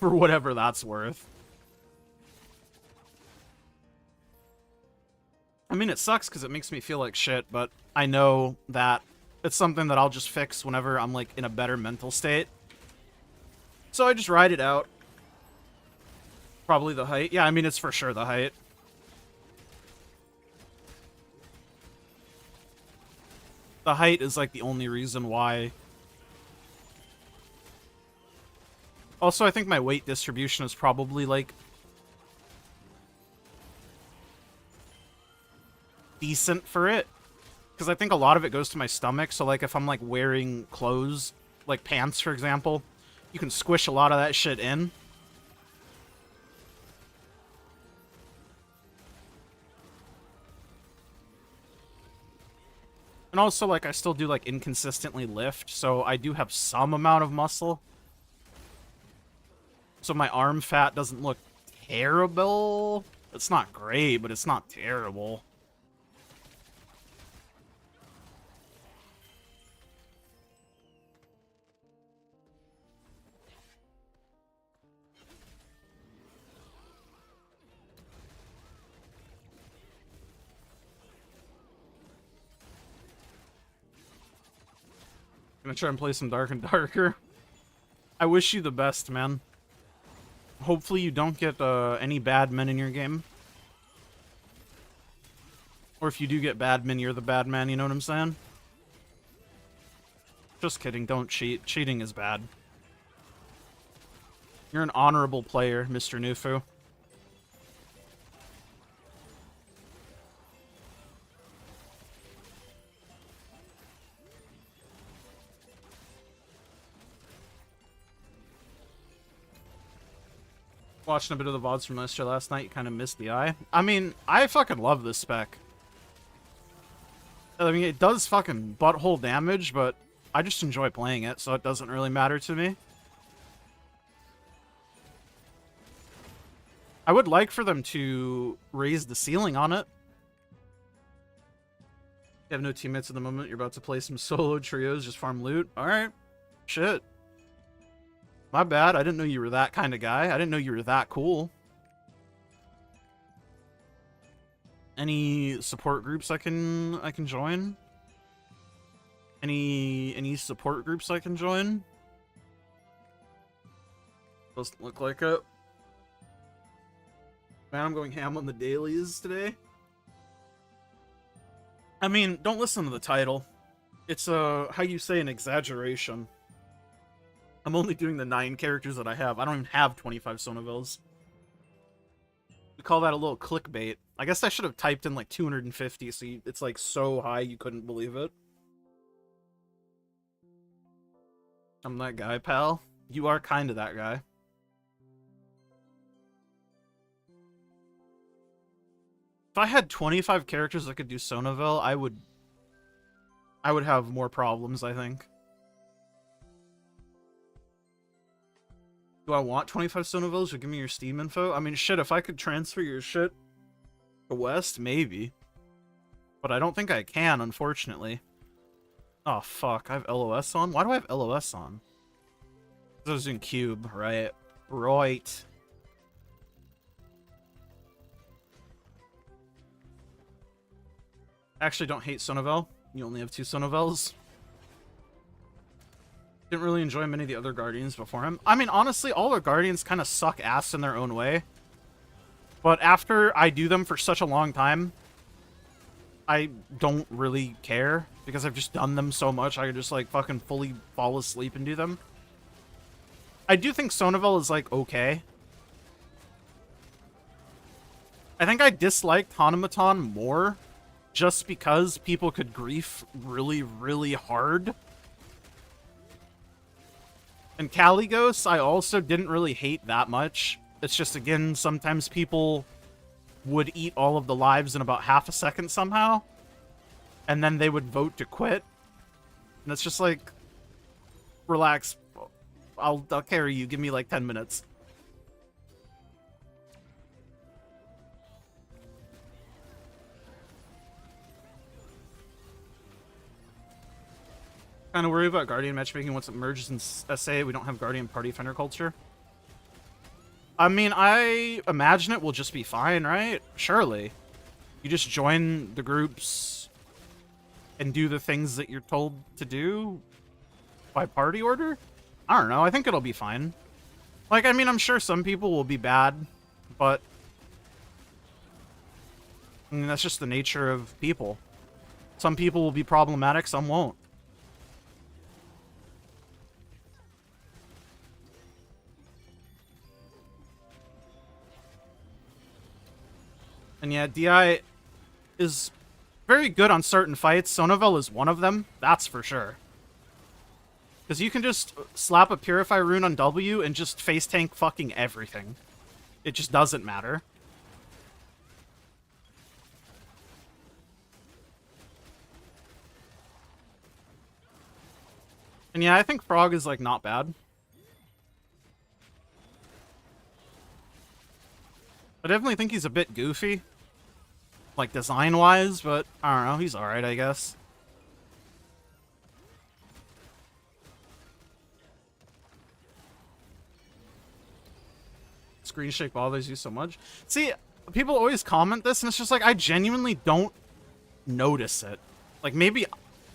For whatever that's worth. I mean, it sucks because it makes me feel like shit, but I know that it's something that I'll just fix whenever I'm, like, in a better mental state. So I just ride it out. Probably the height. Yeah, I mean, it's for sure the height. The height is, like, the only reason why. Also, I think my weight distribution is probably, like, decent for it. Because I think a lot of it goes to my stomach. So, like, if I'm, like, wearing clothes, like pants, for example, you can squish a lot of that shit in. And also, like, I still do, like, inconsistently lift, so I do have some amount of muscle. So my arm fat doesn't look terrible. It's not great, but it's not terrible. Gonna try and play some Dark and Darker. I wish you the best, man. Hopefully you don't get any bad men in your game. Or if you do get bad men, you're the bad man, you know what I'm saying? Just kidding, don't cheat. Cheating is bad. You're an honorable player, Mr. Nufu. Watching a bit of the VODs from yesterday last night, you kind of missed the eye. I mean, I fucking love this spec. I mean, it does fucking butthole damage, but I just enjoy playing it, so it doesn't really matter to me. I would like for them to raise the ceiling on it. You have no teammates at the moment. You're about to play some solo trios, just farm loot. Alright. Shit. My bad. I didn't know you were that kind of guy. I didn't know you were that cool. Any support groups I can join? Any support groups I can join? Doesn't look like it. Man, I'm going ham on the dailies today. I mean, don't listen to the title. It's how you say an exaggeration. I'm only doing the 9 characters that I have. I don't even have 25 sonavels. We call that a little clickbait. I guess I should have typed in like 250, so it's like so high you couldn't believe it. I'm that guy, pal. You are kind of that guy. If I had 25 characters that could do sonavel, I would have more problems, I think. Do I want 25 sonavels or give me your Steam info? I mean, shit, if I could transfer your shit to West, maybe. But I don't think I can, unfortunately. Oh, fuck. I have LOS on? Why do I have LOS on? I was in Cube, right? Right. Actually, don't hate sonavel. You only have 2 sonavels. Didn't really enjoy many of the other Guardians before him. I mean, honestly, all the Guardians kind of suck ass in their own way. But after I do them for such a long time, I don't really care. Because I've just done them so much, I could just, like, fucking fully fall asleep and do them. I do think Sonavel is, like, okay. I think I disliked Hanamaton more just because people could grief really, really hard. And Caligos, I also didn't really hate that much. It's just, again, sometimes people would eat all of the lives in about half a second somehow. And then they would vote to quit. And it's just like, relax. I'll carry you. Give me like 10 minutes. Kind of worry about Guardian matchmaking once it merges in SA. We don't have Guardian party defender culture. I mean, I imagine it will just be fine, right? Surely. You just join the groups and do the things that you're told to do by party order? I don't know. I think it'll be fine. Like, I mean, I'm sure some people will be bad, but I mean, that's just the nature of people. Some people will be problematic, some won't. And yeah, DI is very good on certain fights. Sonavel is one of them, that's for sure. Because you can just slap a Purify rune on W and just face tank fucking everything. It just doesn't matter. And yeah, I think Frog is, like, not bad. I definitely think he's a bit goofy. Like, design-wise, but I don't know, he's alright, I guess. Screen shake bothers you so much. See, people always comment this, and it's just like, I genuinely don't notice it. Like, maybe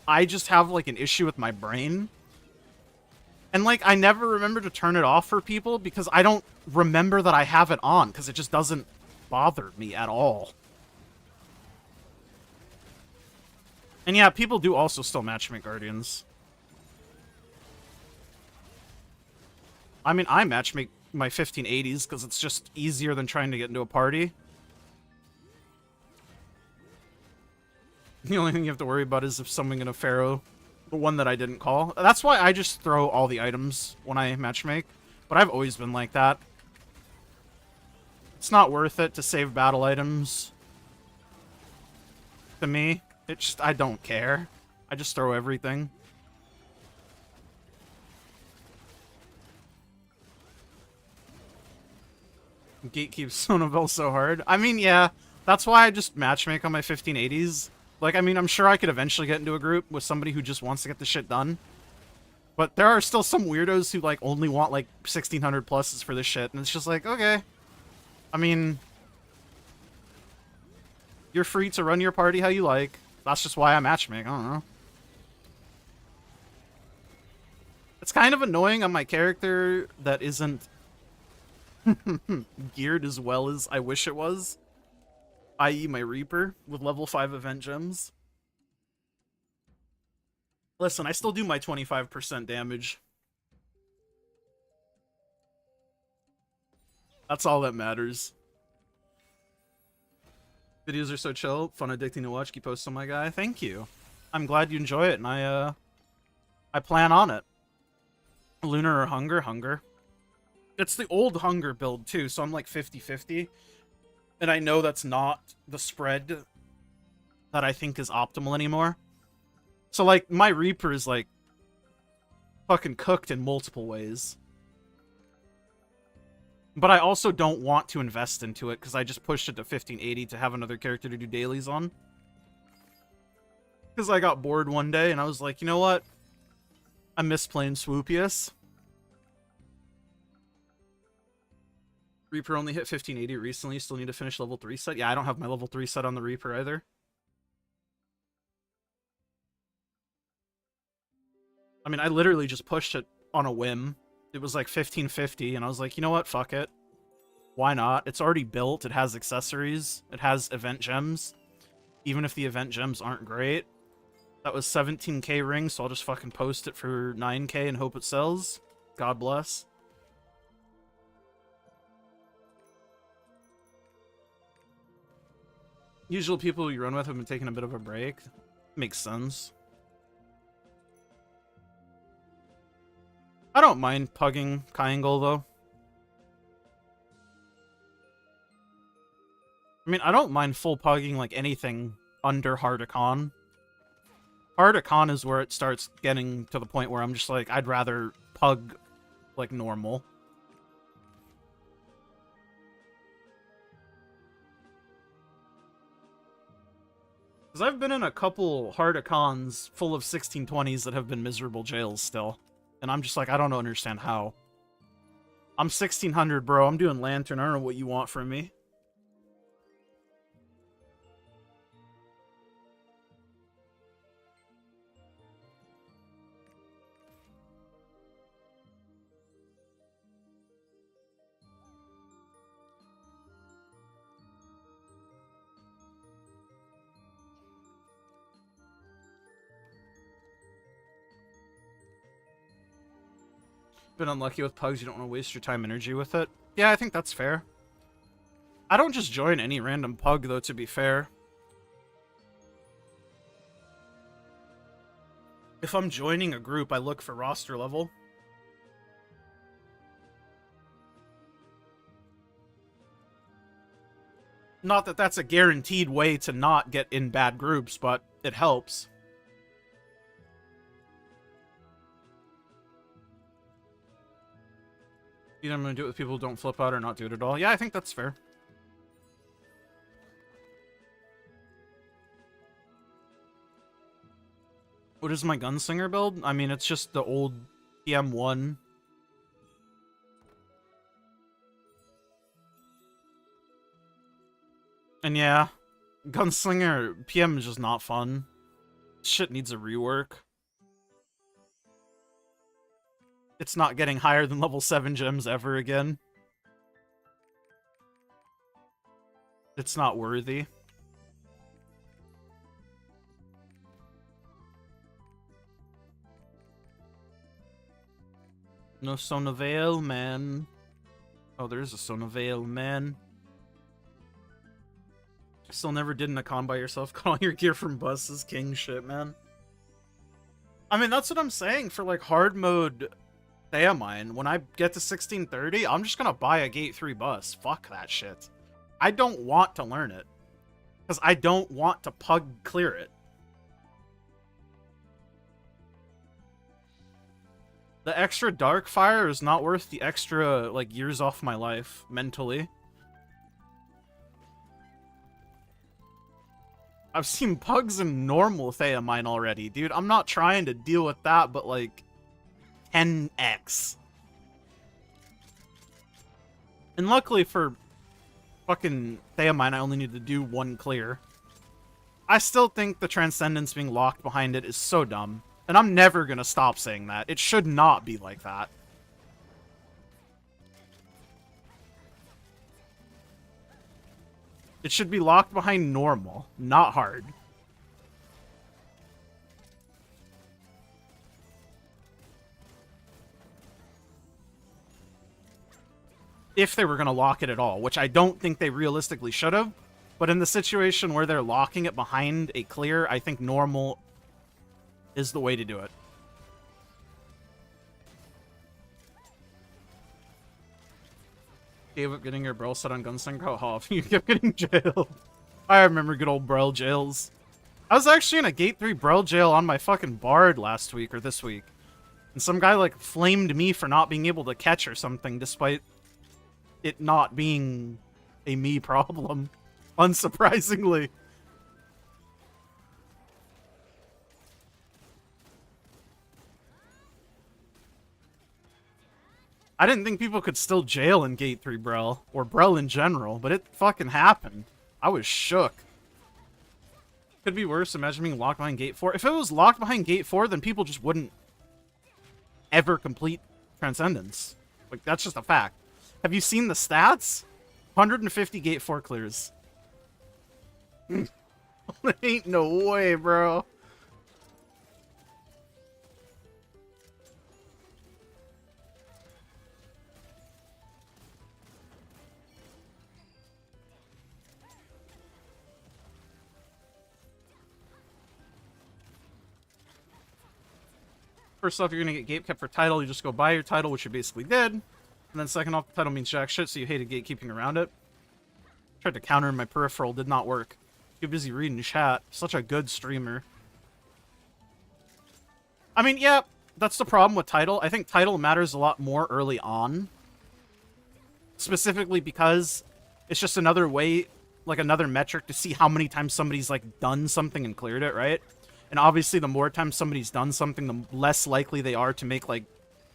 I just have, like, an issue with my brain. And, like, I never remember to turn it off for people because I don't remember that I have it on because it just doesn't bother me at all. And yeah, people do also still matchmake Guardians. I mean, I matchmake my 1580s because it's just easier than trying to get into a party. The only thing you have to worry about is if someone gonna Pharaoh the one that I didn't call. That's why I just throw all the items when I matchmake. But I've always been like that. It's not worth it to save battle items. To me, it's just, I don't care. I just throw everything. Gatekeep Sonavel so hard. I mean, yeah, that's why I just matchmake on my 1580s. Like, I mean, I'm sure I could eventually get into a group with somebody who just wants to get the shit done. But there are still some weirdos who, like, only want, like, 1600 pluses for this shit. And it's just like, okay. I mean, you're free to run your party how you like. That's just why I matchmake. I don't know. It's kind of annoying on my character that isn't geared as well as I wish it was. I.e. my Reaper with level 5 event gems. Listen, I still do my 25% damage. That's all that matters. Videos are so chill, fun, addicting to watch. Keep posting, my guy. Thank you. I'm glad you enjoy it, and I plan on it. Lunar or Hunger? Hunger. It's the old Hunger build, too, so I'm like 50-50. And I know that's not the spread that I think is optimal anymore. So, like, my Reaper is, like, fucking cooked in multiple ways. But I also don't want to invest into it, because I just pushed it to 1580 to have another character to do dailies on. Because I got bored one day, and I was like, you know what? I miss playing Swoopius. Reaper only hit 1580 recently. Still need to finish level 3 set. Yeah, I don't have my level 3 set on the Reaper either. I mean, I literally just pushed it on a whim. It was like 1550, and I was like, you know what? Fuck it. Why not? It's already built. It has accessories. It has event gems. Even if the event gems aren't great. That was 17k ring, so I'll just fucking post it for 9k and hope it sells. God bless. Usual people you run with have been taking a bit of a break. Makes sense. I don't mind pugging Triangle, though. I mean, I don't mind full pugging, like, anything under Arcana. Arcana is where it starts getting to the point where I'm just like, I'd rather pug, like, normal. Because I've been in a couple Arcanas full of 1620s that have been miserable jails still. And I'm just like, I don't understand how. I'm 1600, bro. I'm doing Lantern. I don't know what you want from me. Been unlucky with pugs, you don't want to waste your time and energy with it. Yeah, I think that's fair. I don't just join any random pug, though, to be fair. If I'm joining a group, I look for roster level. Not that that's a guaranteed way to not get in bad groups, but it helps. Either I'm going to do it with people who don't flip out or not do it at all. Yeah, I think that's fair. What is my gunslinger build? I mean, it's just the old PM1. And yeah, gunslinger PM is just not fun. Shit needs a rework. It's not getting higher than level 7 gems ever again. It's not worthy. No sonavel, man. Oh, there is a sonavel, man. Still never did an Arcana by yourself. Got all your gear from buses. King shit, man. I mean, that's what I'm saying for, like, hard mode Theamine. When I get to 1630, I'm just gonna buy a Gate 3 bus. Fuck that shit. I don't want to learn it. Because I don't want to pug clear it. The extra dark fire is not worth the extra, like, years off my life, mentally. I've seen pugs in normal Theamine already, dude. I'm not trying to deal with that, but, like, 10x. And luckily for fucking Theamine, I only need to do one clear. I still think the Transcendence being locked behind it is so dumb. And I'm never gonna stop saying that. It should not be like that. It should be locked behind normal, not hard. If they were going to lock it at all, which I don't think they realistically should have. But in the situation where they're locking it behind a clear, I think normal is the way to do it. Gave up getting your Braille set on Gunslinger. How often you kept getting jailed. I remember good old Braille jails. I was actually in a Gate 3 Braille jail on my fucking Bard last week or this week. And some guy, like, flamed me for not being able to catch or something, despite it not being a me problem. Unsurprisingly. I didn't think people could still jail in Gate 3 Brel, or Brel in general, but it fucking happened. I was shook. Could be worse, imagine being locked behind Gate 4. If it was locked behind Gate 4, then people just wouldn't ever complete Transcendence. Like, that's just a fact. Have you seen the stats? 150 Gate 4 clears. Ain't no way, bro. First off, you're gonna get gatekept for title. You just go buy your title, which you basically did. And then second off, the title means jack shit, so you hated gatekeeping around it. Tried to counter in my peripheral, did not work. Too busy reading chat. Such a good streamer. I mean, yeah, that's the problem with title. I think title matters a lot more early on. Specifically because it's just another way, like another metric to see how many times somebody's like done something and cleared it, right? And obviously the more times somebody's done something, the less likely they are to make like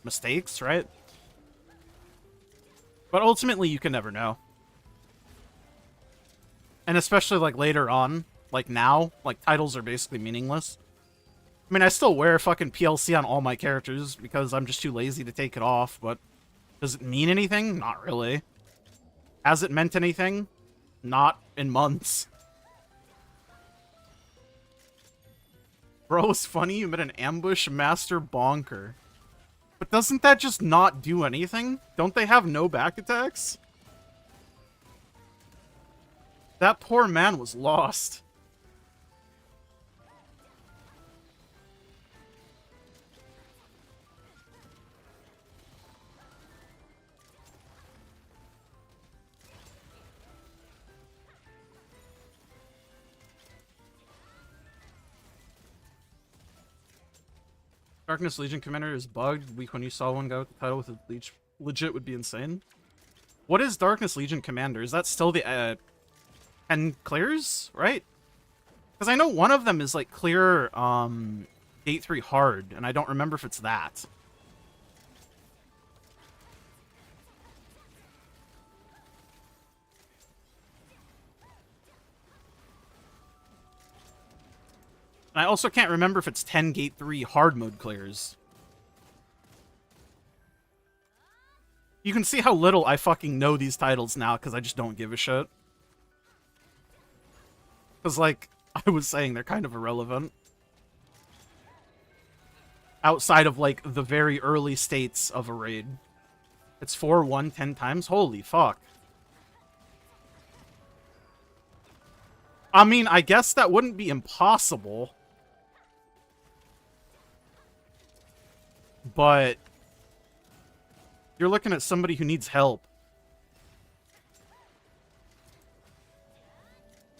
mistakes, right? But ultimately you can never know. And especially like later on, like now, like titles are basically meaningless. I mean, I still wear fucking PLC on all my characters because I'm just too lazy to take it off, but does it mean anything? Not really. Has it meant anything? Not in months. Bro, it's funny you met an ambush master bonker. But doesn't that just not do anything? Don't they have no back attacks? That poor man was lost. Darkness Legion Commander is bugged. Weak when you saw one guy with the title with a leech. Legit would be insane. What is Darkness Legion Commander? Is that still the 10 clears, right? Because I know one of them is like clear Gate 3 hard, and I don't remember if it's that. And I also can't remember if it's 10 Gate 3 hard mode clears. You can see how little I fucking know these titles now, because I just don't give a shit. Because, like, I was saying, they're kind of irrelevant. Outside of, like, the very early states of a raid. It's 4-1 10 times? Holy fuck. I mean, I guess that wouldn't be impossible. But you're looking at somebody who needs help.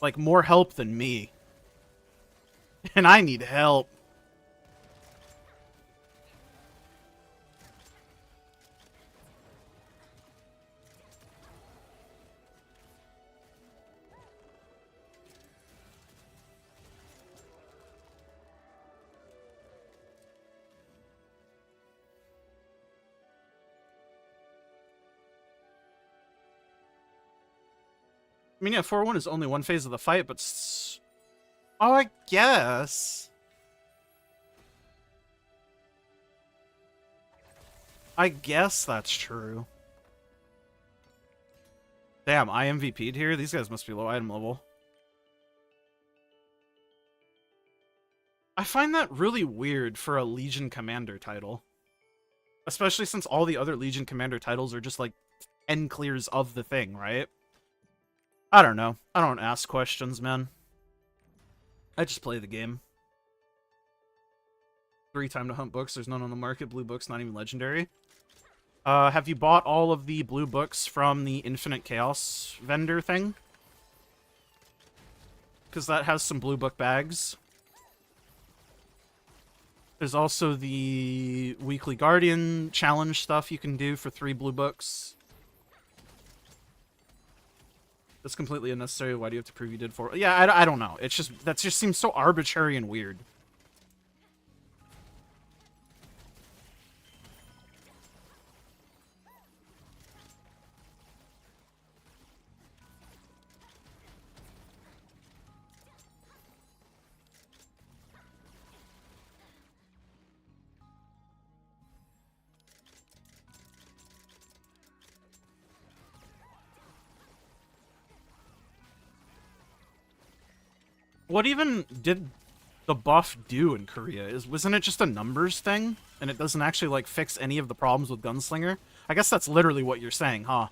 Like, more help than me. And I need help. I mean, yeah, 4-1 is only one phase of the fight, but... Oh, I guess. I guess that's true. Damn, I MVP'd here? These guys must be low item level. I find that really weird for a Legion Commander title. Especially since all the other Legion Commander titles are just like 10 clears of the thing, right? I don't know. I don't ask questions, man. I just play the game. 3 time to hunt books. There's none on the market. Blue books, not even legendary. Have you bought all of the blue books from the Infinite Chaos vendor thing? Because that has some blue book bags. There's also the Weekly Guardian challenge stuff you can do for 3 blue books. That's completely unnecessary. Why do you have to prove you did 4? Yeah, I don't know. It's just, that just seems so arbitrary and weird. What even did the buff do in Korea? Wasn't it just a numbers thing? And it doesn't actually, like, fix any of the problems with Gunslinger? I guess that's literally what you're saying, huh?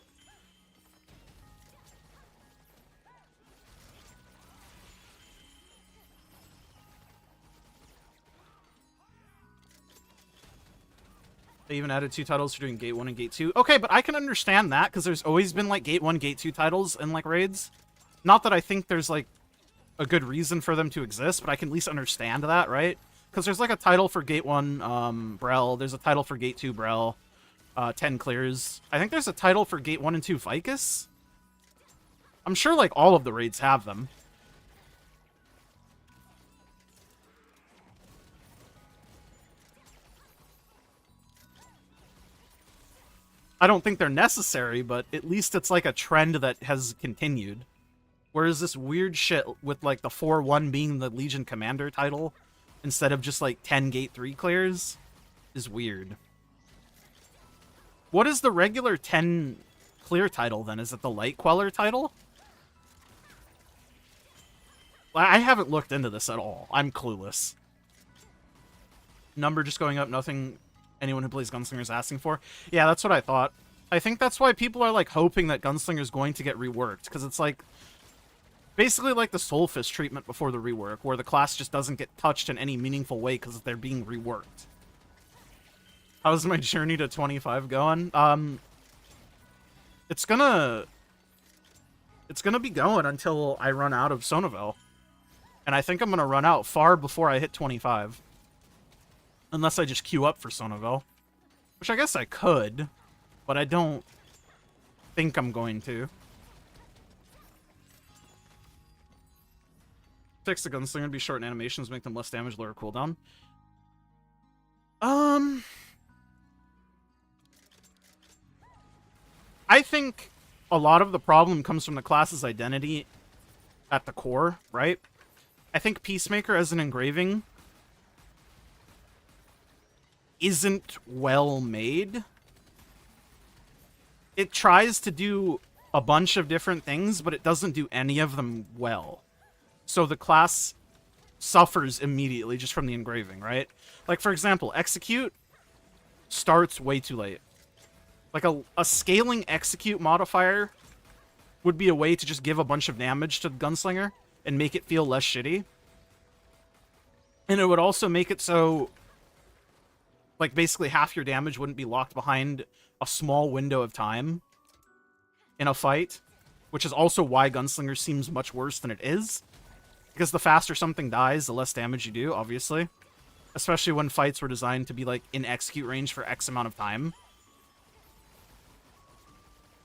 They even added 2 titles for doing Gate 1 and Gate 2. Okay, but I can understand that, because there's always been, like, Gate 1, Gate 2 titles in, like, raids. Not that I think there's, like, a good reason for them to exist, but I can at least understand that, right? Because there's, like, a title for Gate 1, Brel. There's a title for Gate 2, Brel. 10 clears. I think there's a title for Gate 1 and 2, Ficus. I'm sure, like, all of the raids have them. I don't think they're necessary, but at least it's like a trend that has continued. Whereas this weird shit with like the 4-1 being the Legion Commander title instead of just like 10 Gate 3 clears is weird. What is the regular 10 clear title then? Is it the Light Queller title? I haven't looked into this at all. I'm clueless. Number just going up, nothing anyone who plays Gunslinger is asking for. Yeah, that's what I thought. I think that's why people are, like, hoping that Gunslinger is going to get reworked, because it's, like, basically like the Soulfist treatment before the rework, where the class just doesn't get touched in any meaningful way because they're being reworked. How's my journey to 25 going? It's gonna be going until I run out of sonavel. And I think I'm gonna run out far before I hit 25. Unless I just queue up for sonavel. Which I guess I could, but I don't think I'm going to. Fix the Gunslinger to be short in animations, make them less damage, lower cooldown. I think a lot of the problem comes from the class's identity at the core, right? I think Peacemaker as an engraving isn't well made. It tries to do a bunch of different things, but it doesn't do any of them well. So the class suffers immediately just from the engraving, right? Like, for example, Execute starts way too late. Like, a scaling Execute modifier would be a way to just give a bunch of damage to the Gunslinger and make it feel less shitty. And it would also make it so, like, basically half your damage wouldn't be locked behind a small window of time in a fight, which is also why Gunslinger seems much worse than it is. Because the faster something dies, the less damage you do, obviously. Especially when fights were designed to be, like, in execute range for X amount of time.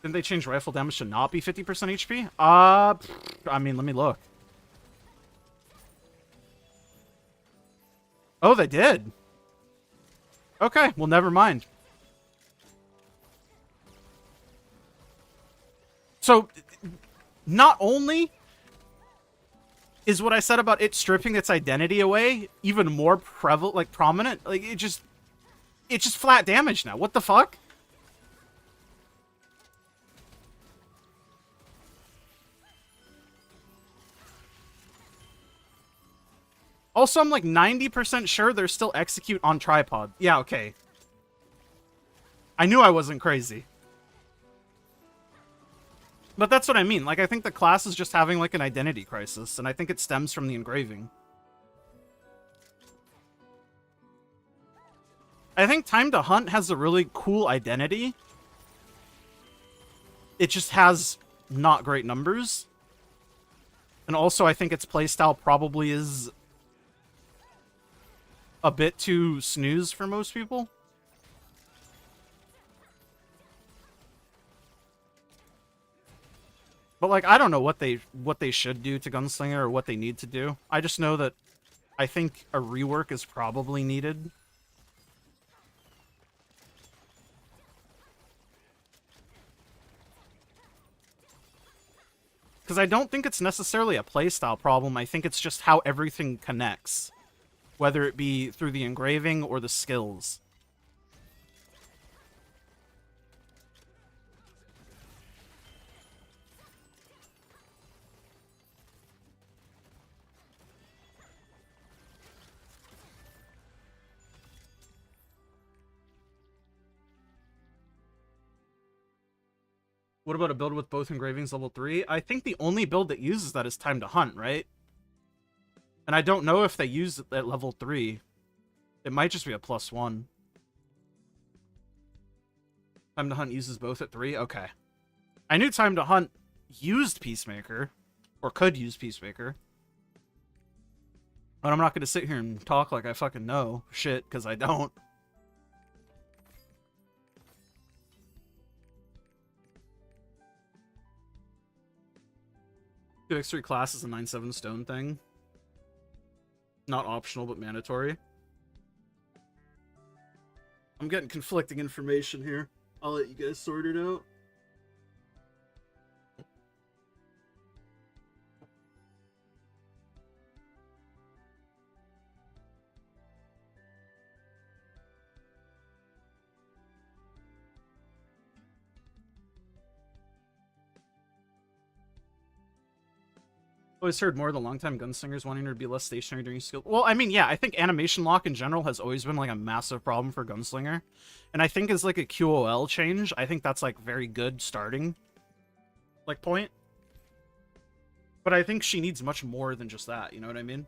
Didn't they change rifle damage to not be 50% HP? I mean, let me look. Oh, they did. Okay, well, never mind. So, not only is what I said about it stripping its identity away even more prevalent, like, prominent, like, it's just flat damage now. What the fuck? Also, I'm like 90% sure there's still execute on tripod. Yeah, okay. I knew I wasn't crazy. But that's what I mean. Like, I think the class is just having, like, an identity crisis, and I think it stems from the engraving. I think Time to Hunt has a really cool identity. It just has not great numbers. And also, I think its playstyle probably is a bit too snooze for most people. But, like, I don't know what they should do to Gunslinger or what they need to do. I just know that I think a rework is probably needed. Because I don't think it's necessarily a playstyle problem. I think it's just how everything connects. Whether it be through the engraving or the skills. What about a build with both engravings level 3? I think the only build that uses that is Time to Hunt, right? And I don't know if they use it at level 3. It might just be a +1. Time to Hunt uses both at 3? Okay. I knew Time to Hunt used Peacemaker, or could use Peacemaker. But I'm not going to sit here and talk like I fucking know shit, because I don't. 2x3 class is a 9/7 stone thing. Not optional, but mandatory. I'm getting conflicting information here. I'll let you guys sort it out. Always heard more of the longtime gunslingers wanting to be less stationary during skill. Well, I mean, yeah, I think animation lock in general has always been like a massive problem for gunslinger, and I think as like a QOL change, I think that's like very good starting like point. But I think she needs much more than just that. You know what I mean?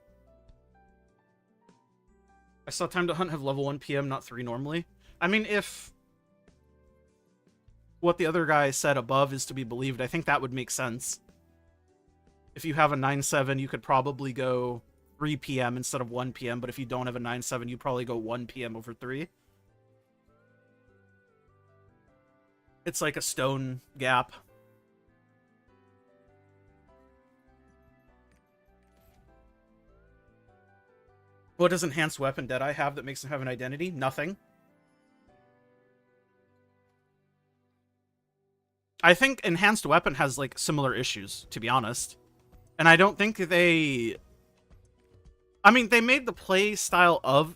I saw Time to Hunt have level 1 PM, not 3 normally. I mean, if what the other guy said above is to be believed, I think that would make sense. If you have a 9/7, you could probably go 3 PM instead of 1 PM, but if you don't have a 9/7, you probably go 1 PM over 3. It's like a stone gap. What does Enhanced Weapon Deadeye have that makes him have an identity? Nothing. I think Enhanced Weapon has, like, similar issues, to be honest. And I don't think they... I mean, they made the play style of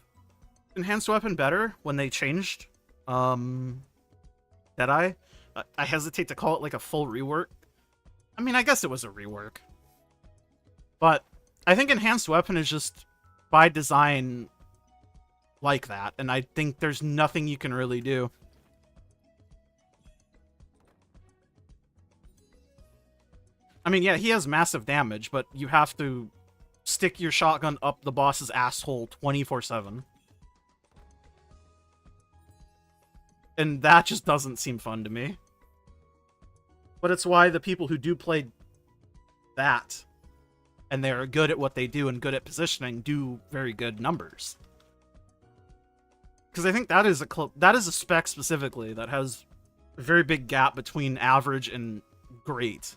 Enhanced Weapon better when they changed Deadeye. I hesitate to call it, like, a full rework. I mean, I guess it was a rework. But I think Enhanced Weapon is just, by design, like that. And I think there's nothing you can really do. I mean, yeah, he has massive damage, but you have to stick your shotgun up the boss's asshole 24/7. And that just doesn't seem fun to me. But it's why the people who do play that, and they're good at what they do and good at positioning, do very good numbers. Because I think that is a spec specifically that has a very big gap between average and great.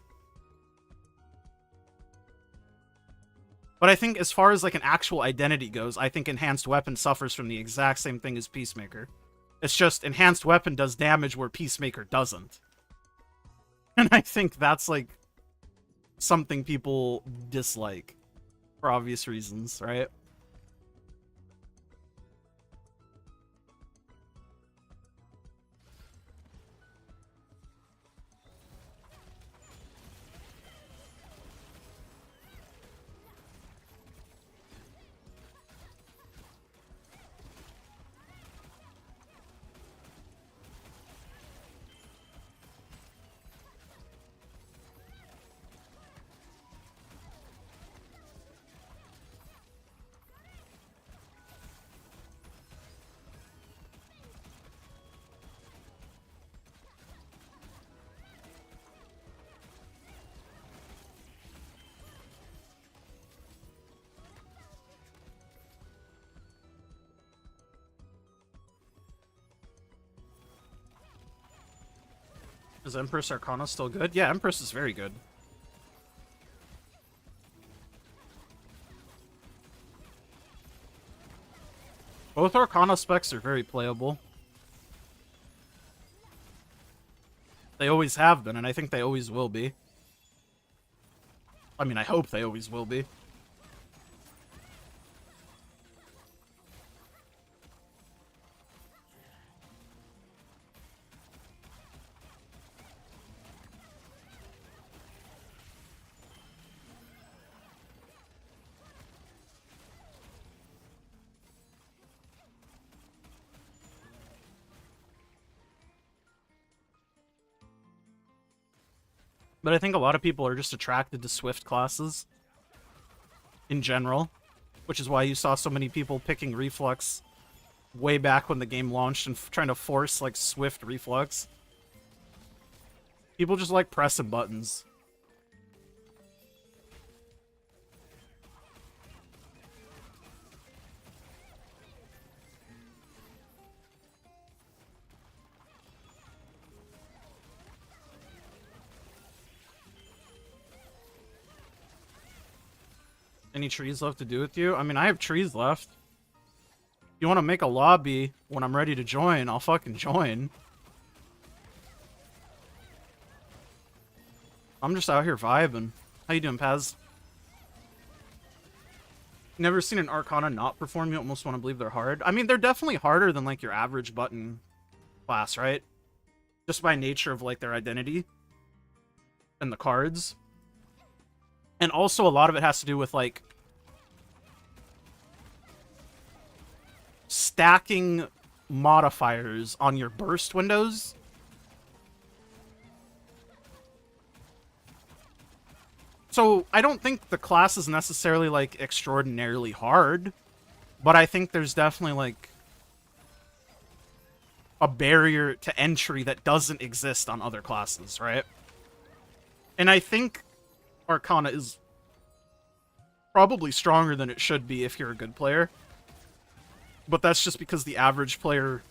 But I think as far as like an actual identity goes, I think Enhanced Weapon suffers from the exact same thing as Peacemaker. It's just Enhanced Weapon does damage where Peacemaker doesn't. And I think that's like something people dislike for obvious reasons, right? Is Empress Arcana still good? Yeah, Empress is very good. Both Arcana specs are very playable. They always have been, and I think they always will be. I mean, I hope they always will be. But I think a lot of people are just attracted to Swift classes in general, which is why you saw so many people picking Reflux way back when the game launched and trying to force like Swift Reflux. People just like pressing buttons. Any trees left to do with you? I mean, I have trees left. You want to make a lobby when I'm ready to join, I'll fucking join. I'm just out here vibing. How you doing, Paz? Never seen an Arcana not perform. You almost want to believe they're hard. I mean, they're definitely harder than, like, your average button class, right? Just by nature of, like, their identity. And the cards. And also a lot of it has to do with, like, stacking modifiers on your burst windows. So I don't think the class is necessarily, like, extraordinarily hard, but I think there's definitely, like, a barrier to entry that doesn't exist on other classes, right? And I think Arcana is probably stronger than it should be if you're a good player. But that's just because the average player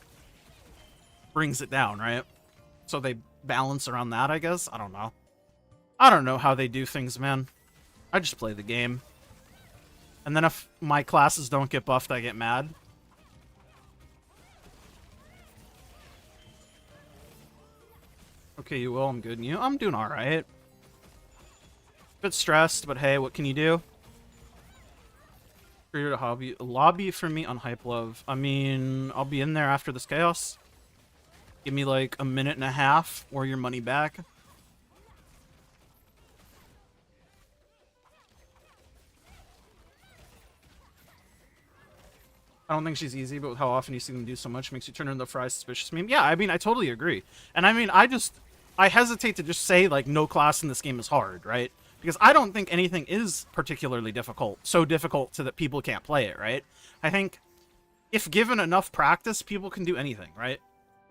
brings it down, right? So they balance around that, I guess? I don't know. I don't know how they do things, man. I just play the game. And then if my classes don't get buffed, I get mad. Okay, you will. I'm good. And you? I'm doing alright. Bit stressed, but hey, what can you do? Created a hobby. A lobby for me on Hype Love. I mean, I'll be in there after this chaos. Give me like a minute and a half or your money back. I don't think she's easy, but with how often you see them do so much makes you turn into the fry suspicious meme. Yeah, I mean, I totally agree. And I mean, I hesitate to just say, like, no class in this game is hard, right? Because I don't think anything is particularly difficult. So difficult so that people can't play it, right? I think if given enough practice, people can do anything, right?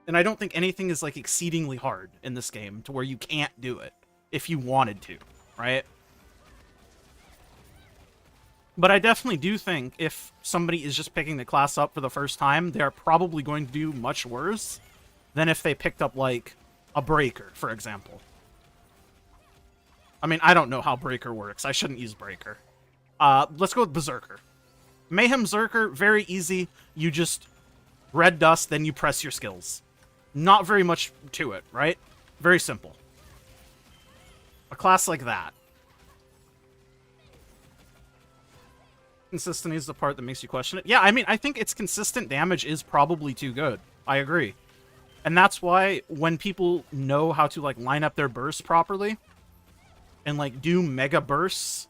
And I don't think anything is, like, exceedingly hard in this game to where you can't do it if you wanted to, right? But I definitely do think if somebody is just picking the class up for the first time, they're probably going to do much worse than if they picked up, like, a Breaker, for example. I mean, I don't know how Breaker works. I shouldn't use Breaker. Let's go with Berserker. Mayhem Zerker, very easy. You just red dust, then you press your skills. Not very much to it, right? Very simple. A class like that. Consistency is the part that makes you question it. Yeah, I mean, I think its consistent damage is probably too good. I agree. And that's why when people know how to, like, line up their bursts properly and, like, do mega bursts,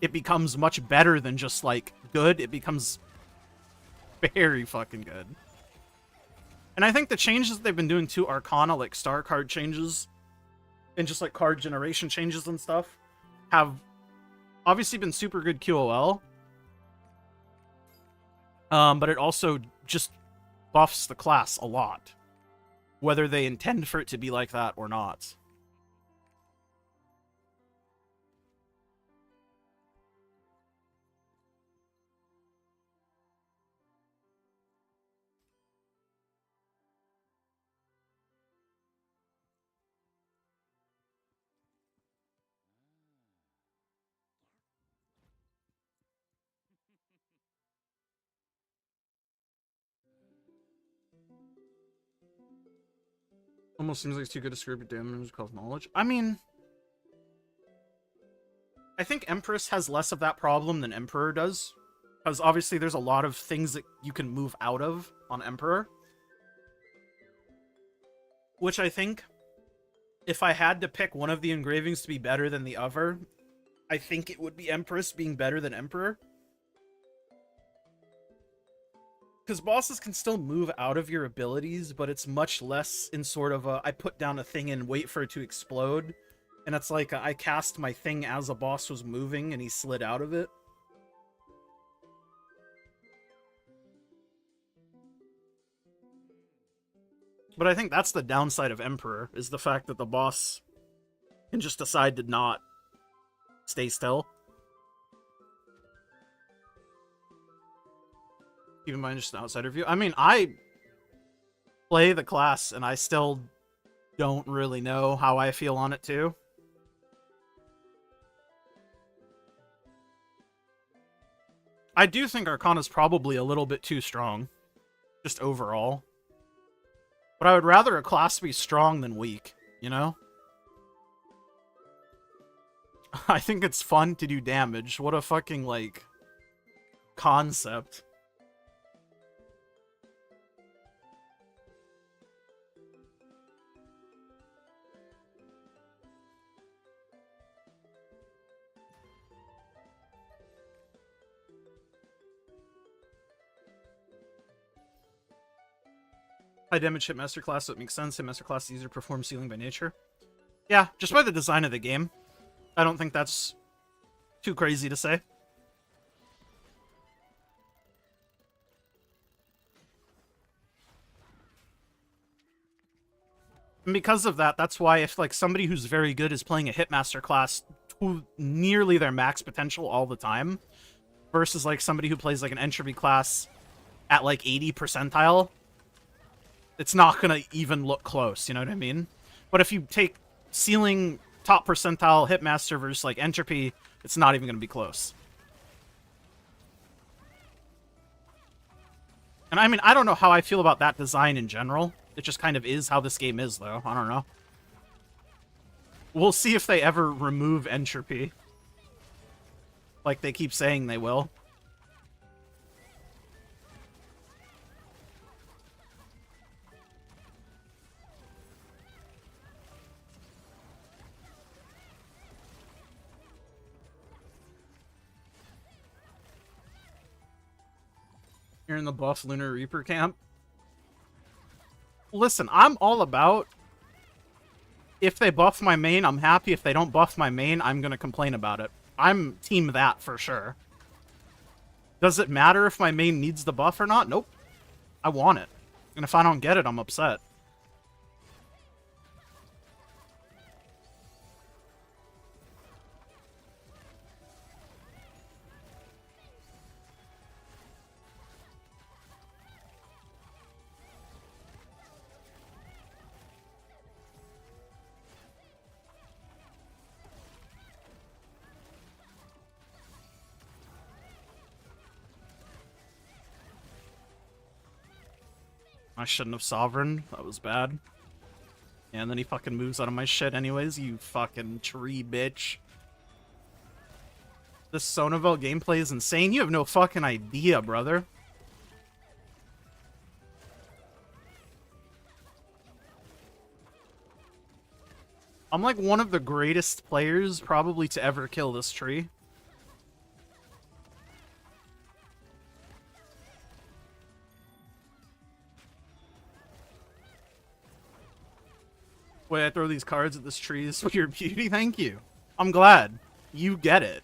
it becomes much better than just, like, good. It becomes very fucking good. And I think the changes they've been doing to Arcana, like star card changes and just, like, card generation changes and stuff, have obviously been super good QOL. But it also just buffs the class a lot, whether they intend for it to be like that or not. Almost seems like it's too good to screw up damage called knowledge. I mean, I think Empress has less of that problem than Emperor does. Because obviously there's a lot of things that you can move out of on Emperor. Which I think, if I had to pick one of the engravings to be better than the other, I think it would be Empress being better than Emperor. Because bosses can still move out of your abilities, but it's much less in sort of a, I put down a thing and wait for it to explode. And it's like I cast my thing as a boss was moving and he slid out of it. But I think that's the downside of Emperor, is the fact that the boss can just decide to not stay still. Keep in mind, just an outsider view. I mean, I play the class, and I still don't really know how I feel on it, too. I do think Arcana's probably a little bit too strong, just overall. But I would rather a class be strong than weak, you know? I think it's fun to do damage. What a fucking, like, concept. High damage Hitmaster class, so it makes sense. Hitmaster class is easier to perform sealing by nature. Yeah, just by the design of the game. I don't think that's too crazy to say. And because of that, that's why if like somebody who's very good is playing a Hitmaster class to nearly their max potential all the time, versus like somebody who plays like an entropy class at like 80 percentile, it's not gonna even look close, you know what I mean? But if you take sealing top percentile Hitmaster versus like entropy, it's not even gonna be close. And I mean, I don't know how I feel about that design in general. It just kind of is how this game is, though. I don't know. We'll see if they ever remove entropy. Like they keep saying they will. You're in the buff Lunar Reaper camp. Listen, I'm all about... If they buff my main, I'm happy. If they don't buff my main, I'm gonna complain about it. I'm team that for sure. Does it matter if my main needs the buff or not? Nope. I want it. And if I don't get it, I'm upset. I shouldn't have Sovereign. That was bad. And then he fucking moves out of my shit anyways, you fucking tree bitch. This Sonavel gameplay is insane. You have no fucking idea, brother. I'm like one of the greatest players probably to ever kill this tree. Wait, I throw these cards at this tree is for your beauty? Thank you. I'm glad. You get it.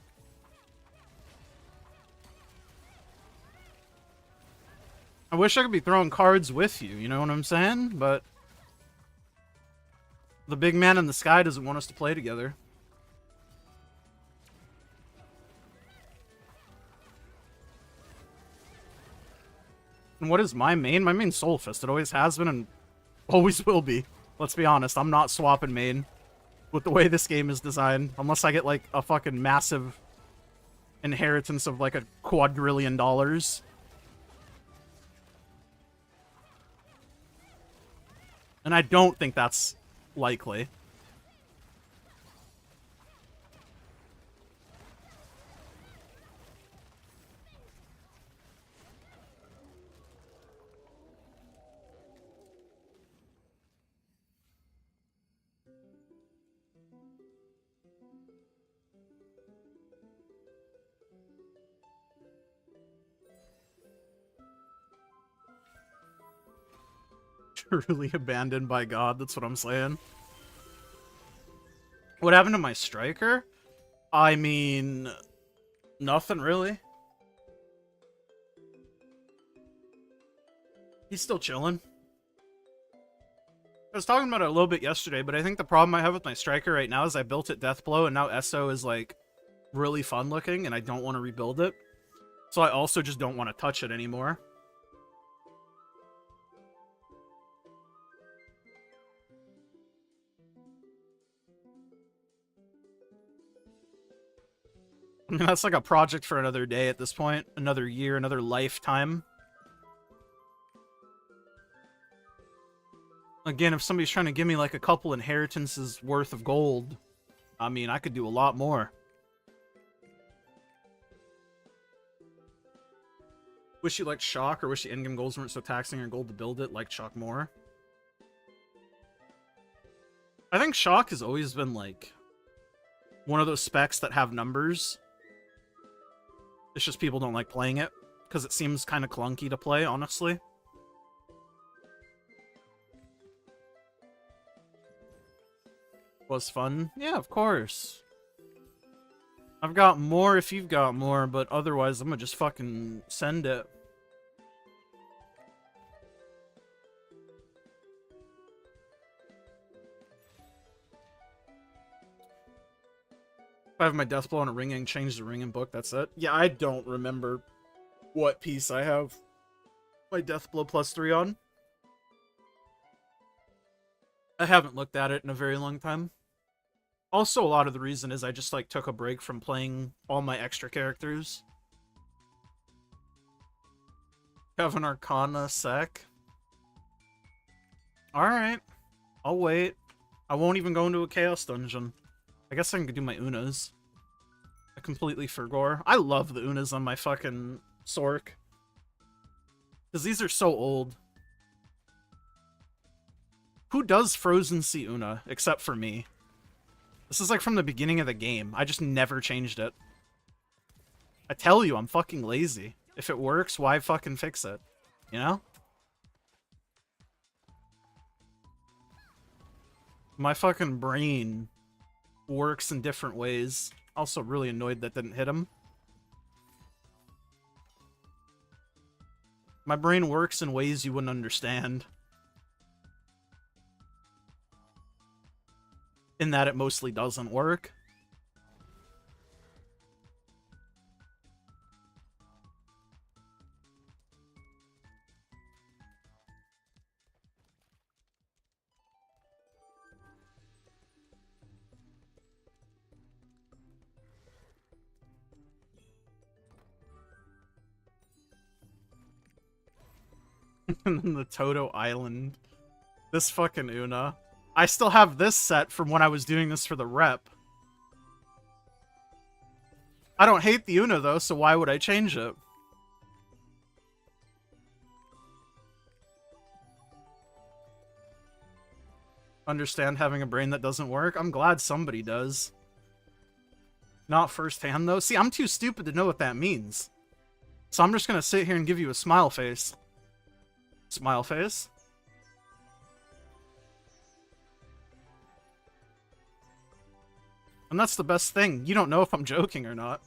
I wish I could be throwing cards with you, you know what I'm saying? But the big man in the sky doesn't want us to play together. And what is my main? My main's Soul Fist. It always has been and always will be. Let's be honest, I'm not swapping main with the way this game is designed. Unless I get, like, a fucking massive inheritance of, like, $250 billion. And I don't think that's likely. Truly abandoned by God, that's what I'm saying. What happened to my striker? I mean, nothing really. He's still chilling. I was talking about it a little bit yesterday, but I think the problem I have with my striker right now is I built it Deathblow, and now Esso is, like, really fun looking, and I don't want to rebuild it. So I also just don't want to touch it anymore. I mean, that's like a project for another day at this point. Another year, another lifetime. Again, if somebody's trying to give me like a couple inheritances worth of gold, I mean, I could do a lot more. Wish you liked Shock, or wish the endgame goals weren't so taxing or gold to build it, like Shock more. I think Shock has always been like one of those specs that have numbers. It's just people don't like playing it because it seems kind of clunky to play, honestly. Was fun? Yeah, of course. I've got more if you've got more, but otherwise I'm gonna just fucking send it. If I have my Deathblow on a ringing, change the ringing book, that's it. Yeah, I don't remember what piece I have my Deathblow +3 on. I haven't looked at it in a very long time. Also, a lot of the reason is I just, like, took a break from playing all my extra characters. Have an Arcana sec. Alright. I'll wait. I won't even go into a Chaos Dungeon. I guess I can do my Unas. I completely forgot. I love the Unas on my fucking Sork. Because these are so old. Who does Frozen Sea Una, except for me? This is like from the beginning of the game. I just never changed it. I tell you, I'm fucking lazy. If it works, why fucking fix it? You know? My fucking brain works in different ways. Also really annoyed that didn't hit him. My brain works in ways you wouldn't understand. In that it mostly doesn't work. And then the Toto Island. This fucking Una. I still have this set from when I was doing this for the rep. I don't hate the Una though, so why would I change it? Understand having a brain that doesn't work? I'm glad somebody does. Not firsthand though. See, I'm too stupid to know what that means. So I'm just gonna sit here and give you a smile face. Smile face? And that's the best thing. You don't know if I'm joking or not.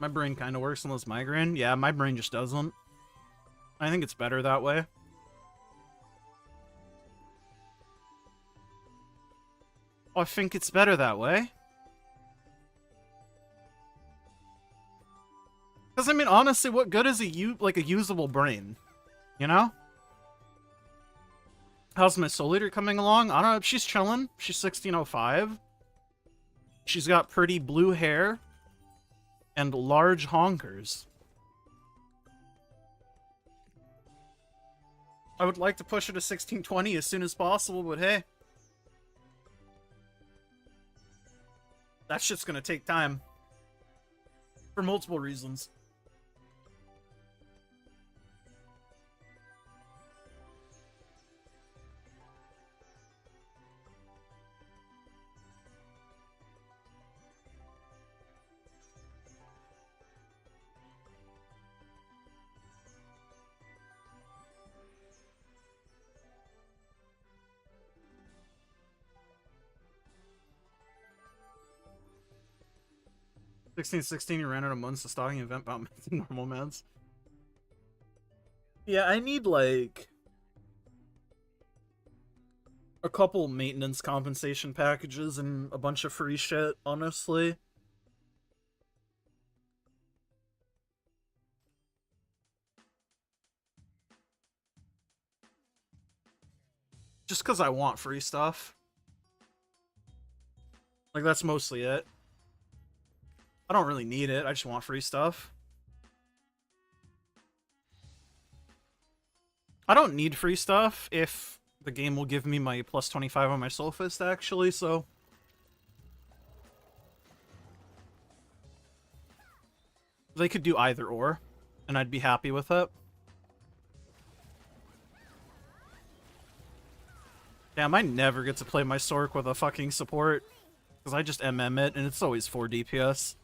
My brain kind of works on this migraine. Yeah, my brain just doesn't. I think it's better that way. I think it's better that way. Because, I mean, honestly, what good is a usable brain? You know? How's my Soul Eater coming along? I don't know. She's chilling. She's 1605. She's got pretty blue hair. And large honkers. I would like to push her to 1620 as soon as possible, but hey. That shit's gonna take time. For multiple reasons. 1616, you ran out of months to stocking event bound normal meds. Yeah, I need like a couple maintenance compensation packages and a bunch of free shit, honestly. Just because I want free stuff. Like, that's mostly it. I don't really need it, I just want free stuff. I don't need free stuff if the game will give me my plus 25 on my Soul Fist, actually, so... They could do either or, and I'd be happy with it. Damn, I never get to play my Sork with a fucking support, because I just MM it, and it's always 4 DPS.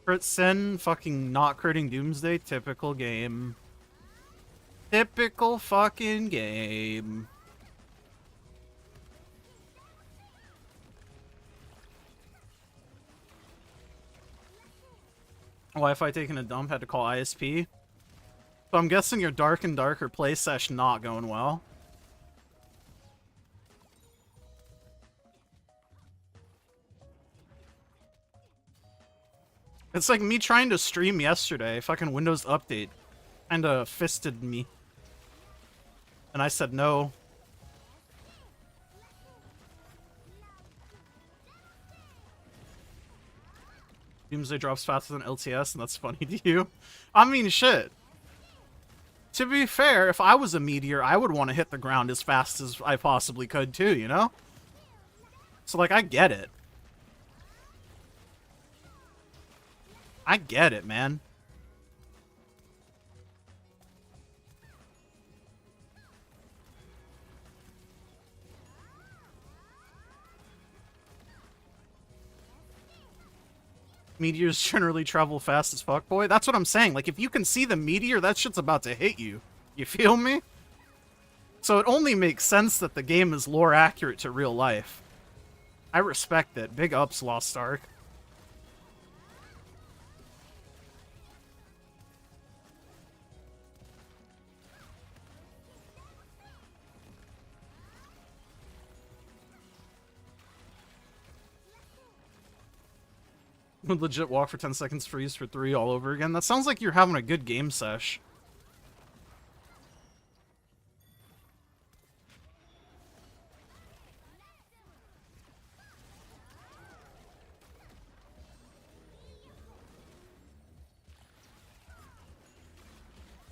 Crit Sin, fucking not critting Doomsday, typical game. Typical fucking game. Wi-Fi taking a dump, had to call ISP. So I'm guessing your Dark and Darker play sesh not going well. It's like me trying to stream yesterday. Fucking Windows Update kinda fisted me. And I said no. Doomsday drops faster than LTS, and that's funny to you. I mean, shit. To be fair, if I was a meteor, I would want to hit the ground as fast as I possibly could too, you know? So, like, I get it. I get it, man. Meteors generally travel fast as fuck, boy. That's what I'm saying. Like, if you can see the meteor, that shit's about to hit you. You feel me? So it only makes sense that the game is lore accurate to real life. I respect it. Big ups, Lost Ark. Would legit walk for 10 seconds, freeze for 3 all over again. That sounds like you're having a good game sesh.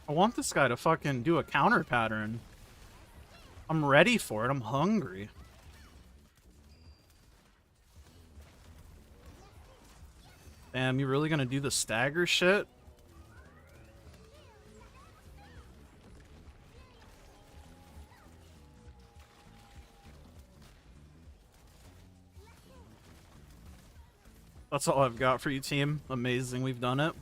I want this guy to fucking do a counter pattern. I'm ready for it. I'm hungry. Damn, you really gonna do the stagger shit? That's all I've got for you, team. Amazing, we've done it.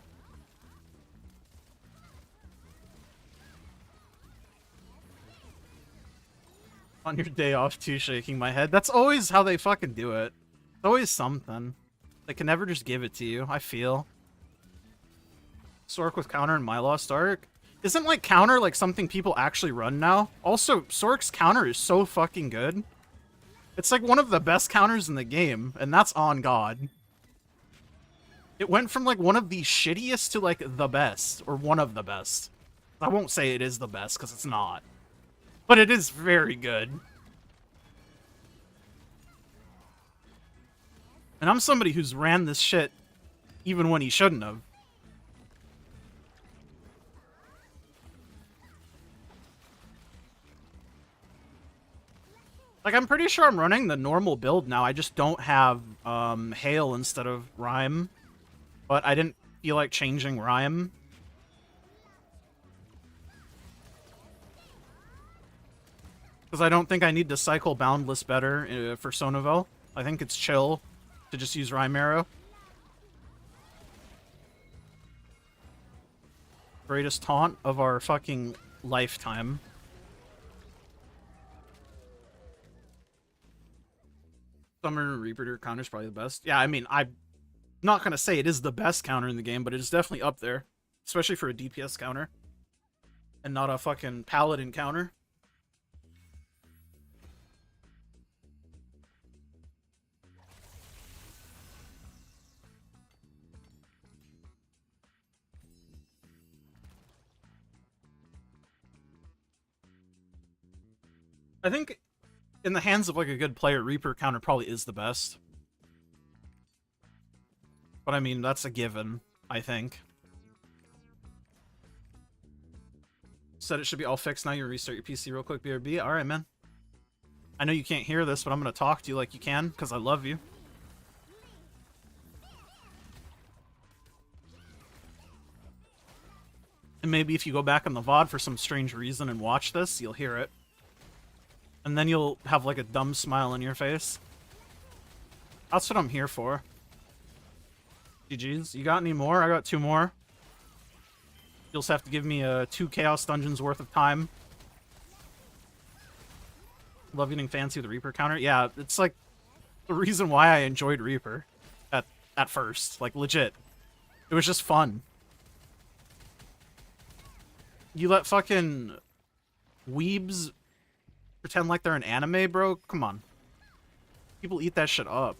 On your day off too, shaking my head. That's always how they fucking do it. It's always something. They can never just give it to you, I feel. Sork with counter and my Lost Ark? Isn't, like, counter, like, something people actually run now? Also, Sork's counter is so fucking good. It's, like, one of the best counters in the game, and that's on God. It went from, like, one of the shittiest to, like, the best, or one of the best. I won't say it is the best, because it's not. But it is very good. And I'm somebody who's ran this shit even when he shouldn't have. Like, I'm pretty sure I'm running the normal build now. I just don't have Hail instead of Rhyme. But I didn't feel like changing Rhyme. Because I don't think I need to cycle Boundless better for Sonavel. I think it's chill to just use Rhyme Arrow. Greatest taunt of our fucking lifetime. Summoner Reaper counter is probably the best. Yeah, I mean, I'm not going to say it is the best counter in the game, but it is definitely up there. Especially for a DPS counter. And not a fucking paladin counter. I think in the hands of like a good player, Reaper counter probably is the best. But I mean, that's a given, I think. Said it should be all fixed now. You restart your PC real quick, BRB. Alright, man. I know you can't hear this, but I'm going to talk to you like you can, because I love you. And maybe if you go back on the VOD for some strange reason and watch this, you'll hear it. And then you'll have like a dumb smile on your face. That's what I'm here for. GG's. You got any more? I got 2 more. You'll just have to give me 2 Chaos Dungeons worth of time. Love getting fancy with the Reaper counter. Yeah, it's like the reason why I enjoyed Reaper at first. Like, legit. It was just fun. You let fucking weebs pretend like they're an anime, bro? Come on. People eat that shit up.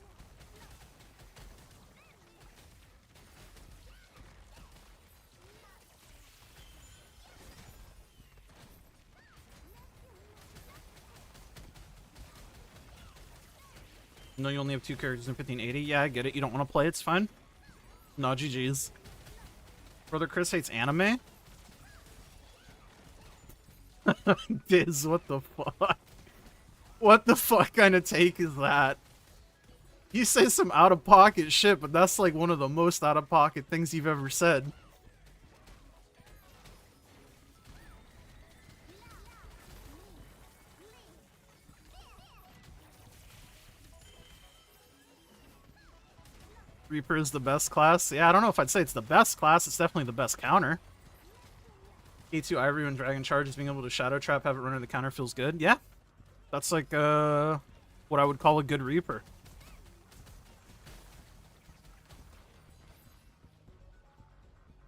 No, you only have 2 characters in 1580. Yeah, I get it. You don't want to play. It's fine. No, GG's. Brother Chris hates anime? Diz, what the fuck? What the fuck kind of take is that? You say some out-of-pocket shit, but that's like one of the most out-of-pocket things you've ever said. Reaper is the best class? Yeah, I don't know if I'd say it's the best class. It's definitely the best counter. A2 Ivory when Dragon charges, being able to Shadow Trap, have it run into the counter feels good. Yeah. That's like, what I would call a good Reaper.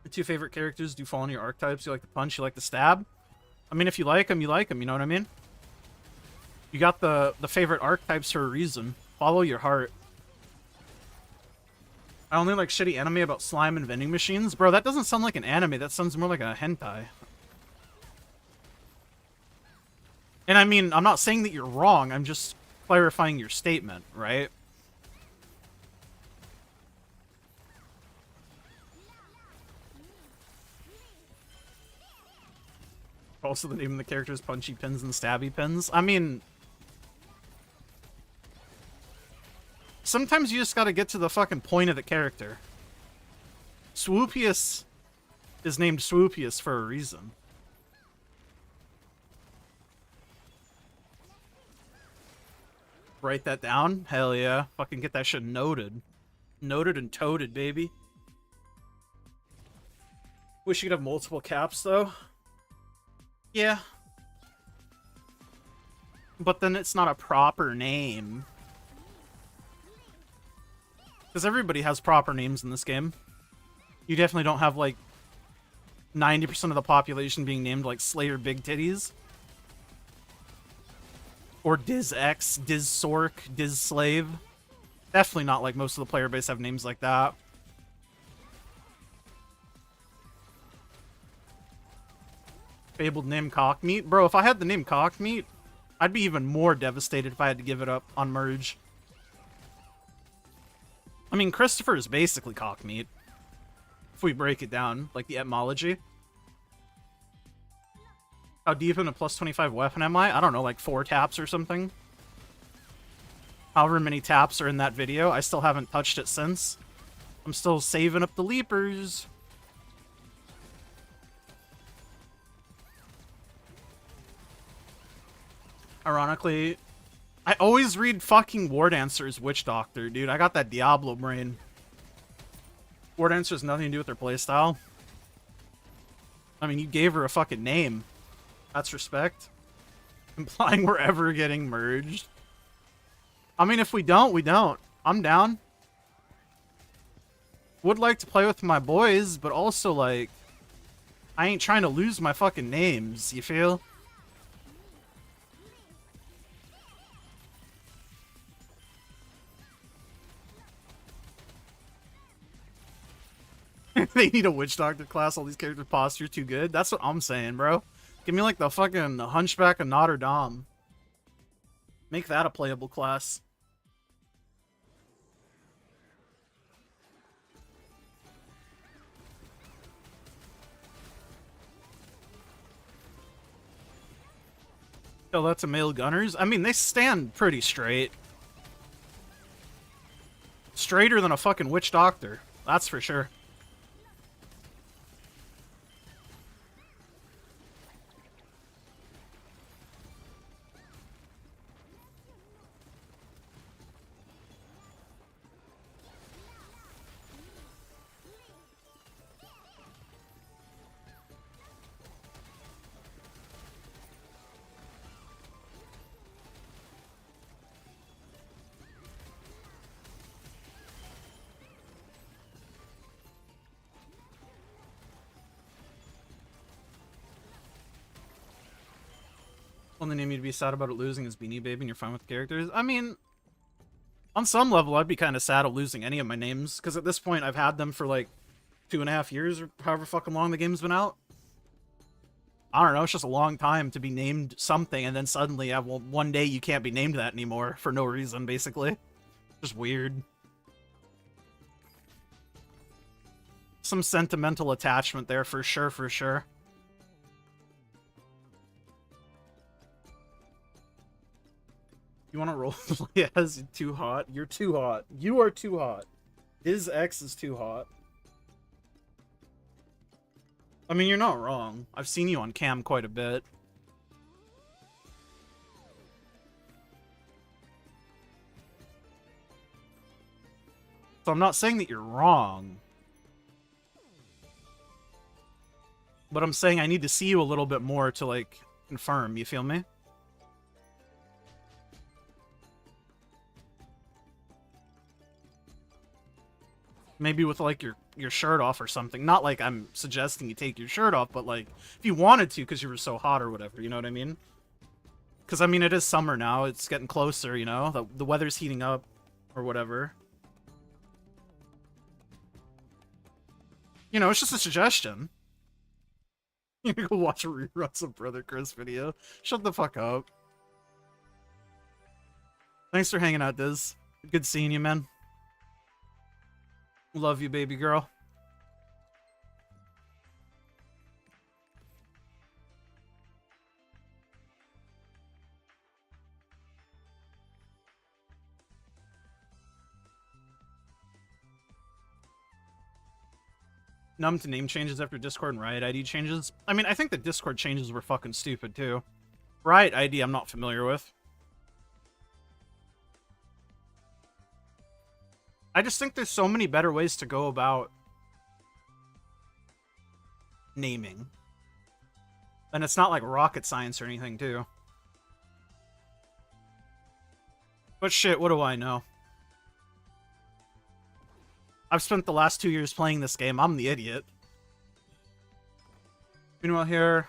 Your 2 favorite characters do fall in your archetypes. You like the punch, you like the stab. I mean, if you like them, you like them. You know what I mean? You got the favorite archetypes for a reason. Follow your heart. I only like shitty anime about slime and vending machines. Bro, that doesn't sound like an anime. That sounds more like a hentai. And I mean, I'm not saying that you're wrong. I'm just clarifying your statement, right? Also, the name of the character is Punchy Pins and Stabby Pins. I mean, sometimes you just gotta get to the fucking point of the character. Swoopius is named Swoopius for a reason. Write that down? Hell yeah. Fucking get that shit noted. Noted and toted, baby. Wish you could have multiple caps, though. Yeah. But then it's not a proper name. Because everybody has proper names in this game. You definitely don't have, like, 90% of the population being named, like, Slayer Big Titties. Or Diz X, Diz Sork, Diz Slave. Definitely not like most of the player base have names like that. Fabled name Cockmeat? Bro, if I had the name Cockmeat, I'd be even more devastated if I had to give it up on Merge. I mean, Christopher is basically Cockmeat. If we break it down, like the etymology. How deep in a plus 25 weapon am I? I don't know, like 4 taps or something. However many taps are in that video. I still haven't touched it since. I'm still saving up the leapers. Ironically, I always read fucking War Dancer's Witch Doctor, dude. I got that Diablo brain. War Dancer has nothing to do with their playstyle. I mean, you gave her a fucking name. That's respect. Implying we're ever getting merged. I mean, if we don't, we don't. I'm down. Would like to play with my boys, but also, like, I ain't trying to lose my fucking names, you feel? They need a witch doctor class. All these characters' posture too good. That's what I'm saying, bro. Give me like the fucking Hunchback of Notre Dame. Make that a playable class. Tell that to male gunners. I mean, they stand pretty straight. Straighter than a fucking witch doctor. That's for sure. Only name you'd be sad about it losing is Beanie Baby and you're fine with the characters. I mean, on some level, I'd be kind of sad of losing any of my names, because at this point, I've had them for like 2.5 years, or however fucking long the game's been out. I don't know, it's just a long time to be named something, and then suddenly, yeah, well, one day you can't be named that anymore, for no reason, basically. Just weird. Some sentimental attachment there, for sure, for sure. You want to role play as too hot? You're too hot. You are too hot. His ex is too hot. I mean, you're not wrong. I've seen you on cam quite a bit. So I'm not saying that you're wrong. But I'm saying I need to see you a little bit more to, like, confirm. You feel me? Maybe with, like, your shirt off or something. Not like I'm suggesting you take your shirt off, but, like, if you wanted to because you were so hot or whatever, you know what I mean? Because, I mean, it is summer now. It's getting closer, you know? The weather's heating up or whatever. You know, it's just a suggestion. You go watch reruns of Brother Chris video. Shut the fuck up. Thanks for hanging out, Diz. Good seeing you, man. Love you, baby girl. Numb to name changes after Discord and Riot ID changes. I mean, I think the Discord changes were fucking stupid, too. Riot ID I'm not familiar with. I just think there's so many better ways to go about naming. And it's not like rocket science or anything, too. But shit, what do I know? I've spent the last 2 years playing this game. I'm the idiot. Meanwhile here,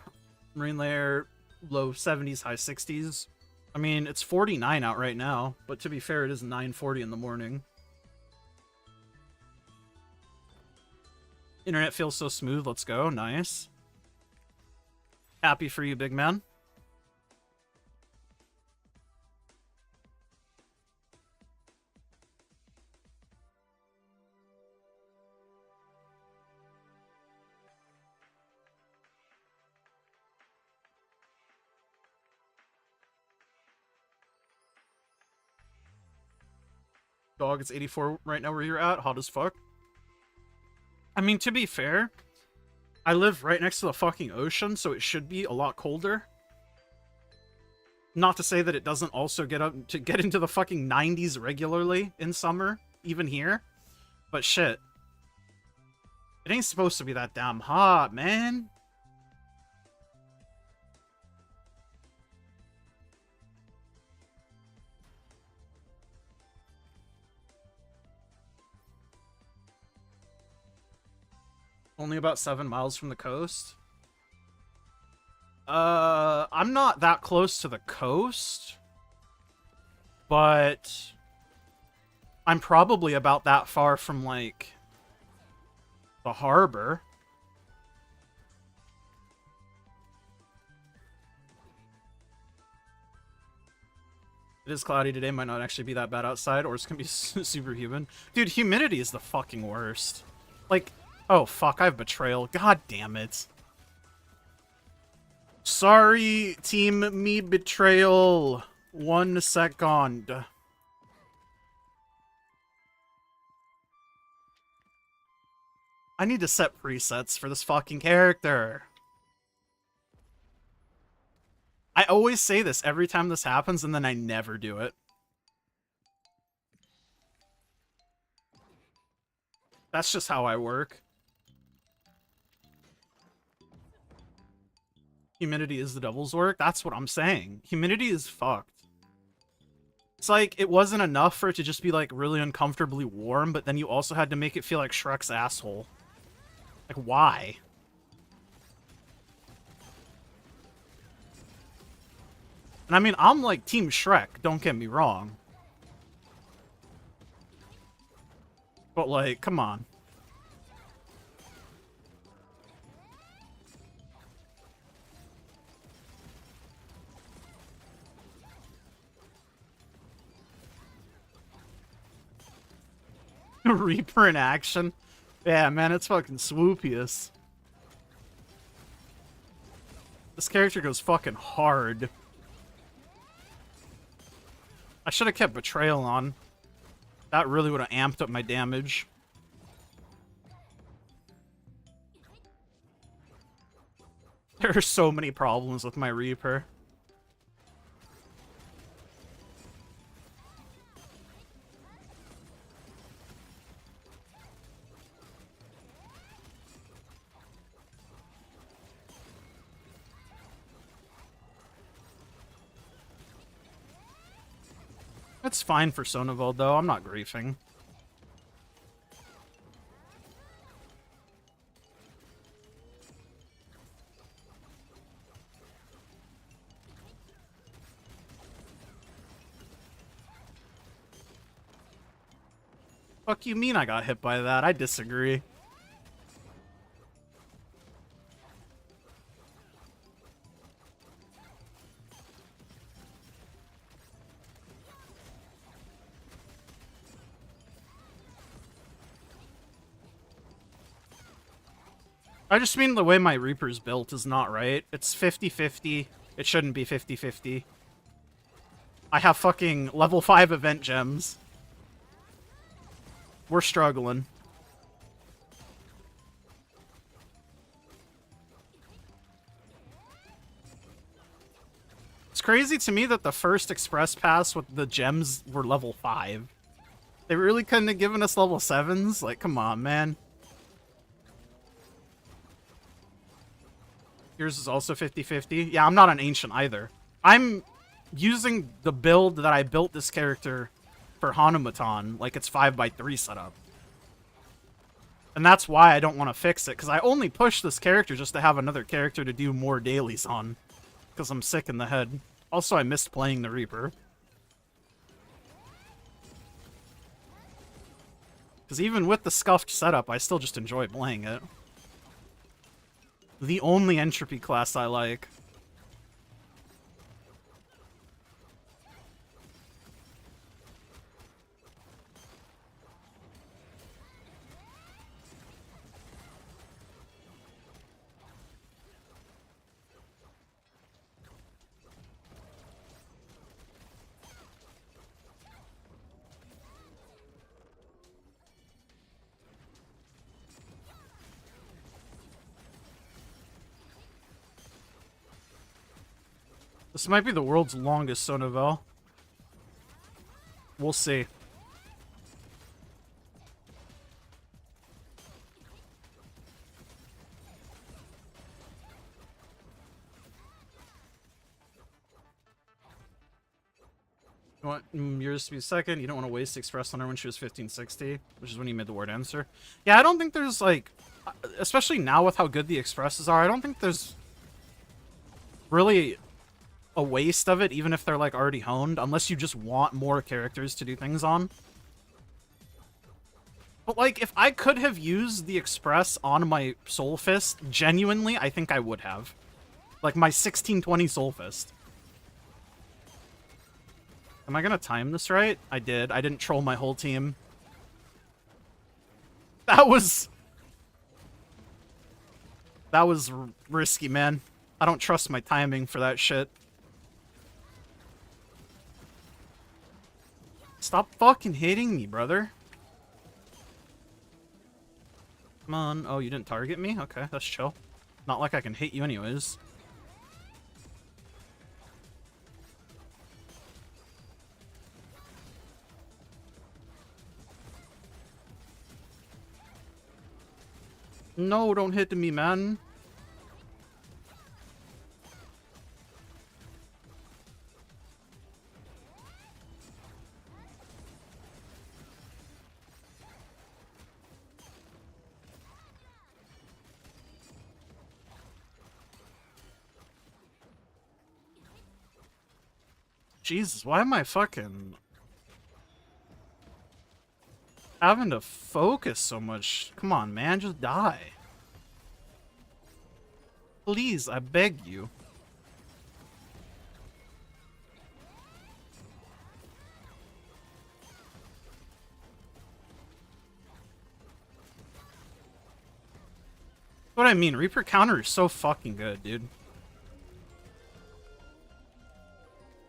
Marine Layer, low 70s, high 60s. I mean, it's 49 out right now, but to be fair, it is 9:40 in the morning. Internet feels so smooth. Let's go. Nice. Happy for you, big man. Dog, it's 84 right now where you're at. Hot as fuck. I mean, to be fair, I live right next to the fucking ocean, so it should be a lot colder. Not to say that it doesn't also get into the fucking 90s regularly in summer, even here. But shit. It ain't supposed to be that damn hot, man. Only about 7 miles from the coast. I'm not that close to the coast, but I'm probably about that far from, like, the harbor. It is cloudy today, might not actually be that bad outside, or it's gonna be superhuman. Dude, humidity is the fucking worst. Like, oh fuck, I have betrayal. God damn it. Sorry, team me betrayal. 1 second. I need to set presets for this fucking character. I always say this every time this happens, and then I never do it. That's just how I work. Humidity is the devil's work? That's what I'm saying. Humidity is fucked. It's like, it wasn't enough for it to just be, like, really uncomfortably warm, but then you also had to make it feel like Shrek's asshole. Like, why? And I mean, I'm like Team Shrek, don't get me wrong. But like, come on. Reaper in action? Yeah, man, it's fucking swoopiest. This character goes fucking hard. I should have kept Betrayal on. That really would have amped up my damage. There are so many problems with my Reaper. That's fine for Sonavel, though. I'm not griefing. Fuck you mean I got hit by that? I disagree. I just mean the way my Reaper's built is not right. It's 50-50. It shouldn't be 50-50. I have fucking level 5 event gems. We're struggling. It's crazy to me that the first Express Pass with the gems were level 5. They really couldn't have given us level 7s? Like, come on, man. Yours is also 50-50? Yeah, I'm not an Ancient either. I'm using the build that I built this character for Hanumatan, like it's 5x3 setup. And that's why I don't want to fix it, because I only push this character just to have another character to do more dailies on. Because I'm sick in the head. Also, I missed playing the Reaper. Because even with the scuffed setup, I still just enjoy playing it. The only entropy class I like. This might be the world's longest sonavel. We'll see. You want yours to be second? You don't want to waste Express on her when she was 1560, which is when you made the word answer. Yeah, I don't think there's, like, especially now with how good the expresses are, I don't think there's really a waste of it, even if they're like already honed, unless you just want more characters to do things on. But like, if I could have used the express on my Soul Fist, genuinely, I think I would have. Like my 1620 Soul Fist. Am I gonna time this right? I did. I didn't troll my whole team. That was risky, man. I don't trust my timing for that shit. Stop fucking hitting me, brother. Come on. Oh, you didn't target me? Okay, that's chill. Not like I can hit you anyways. No, don't hit me, man. Jesus, why am I fucking having to focus so much? Come on, man, just die. Please, I beg you. What I mean, Reaper counter is so fucking good, dude.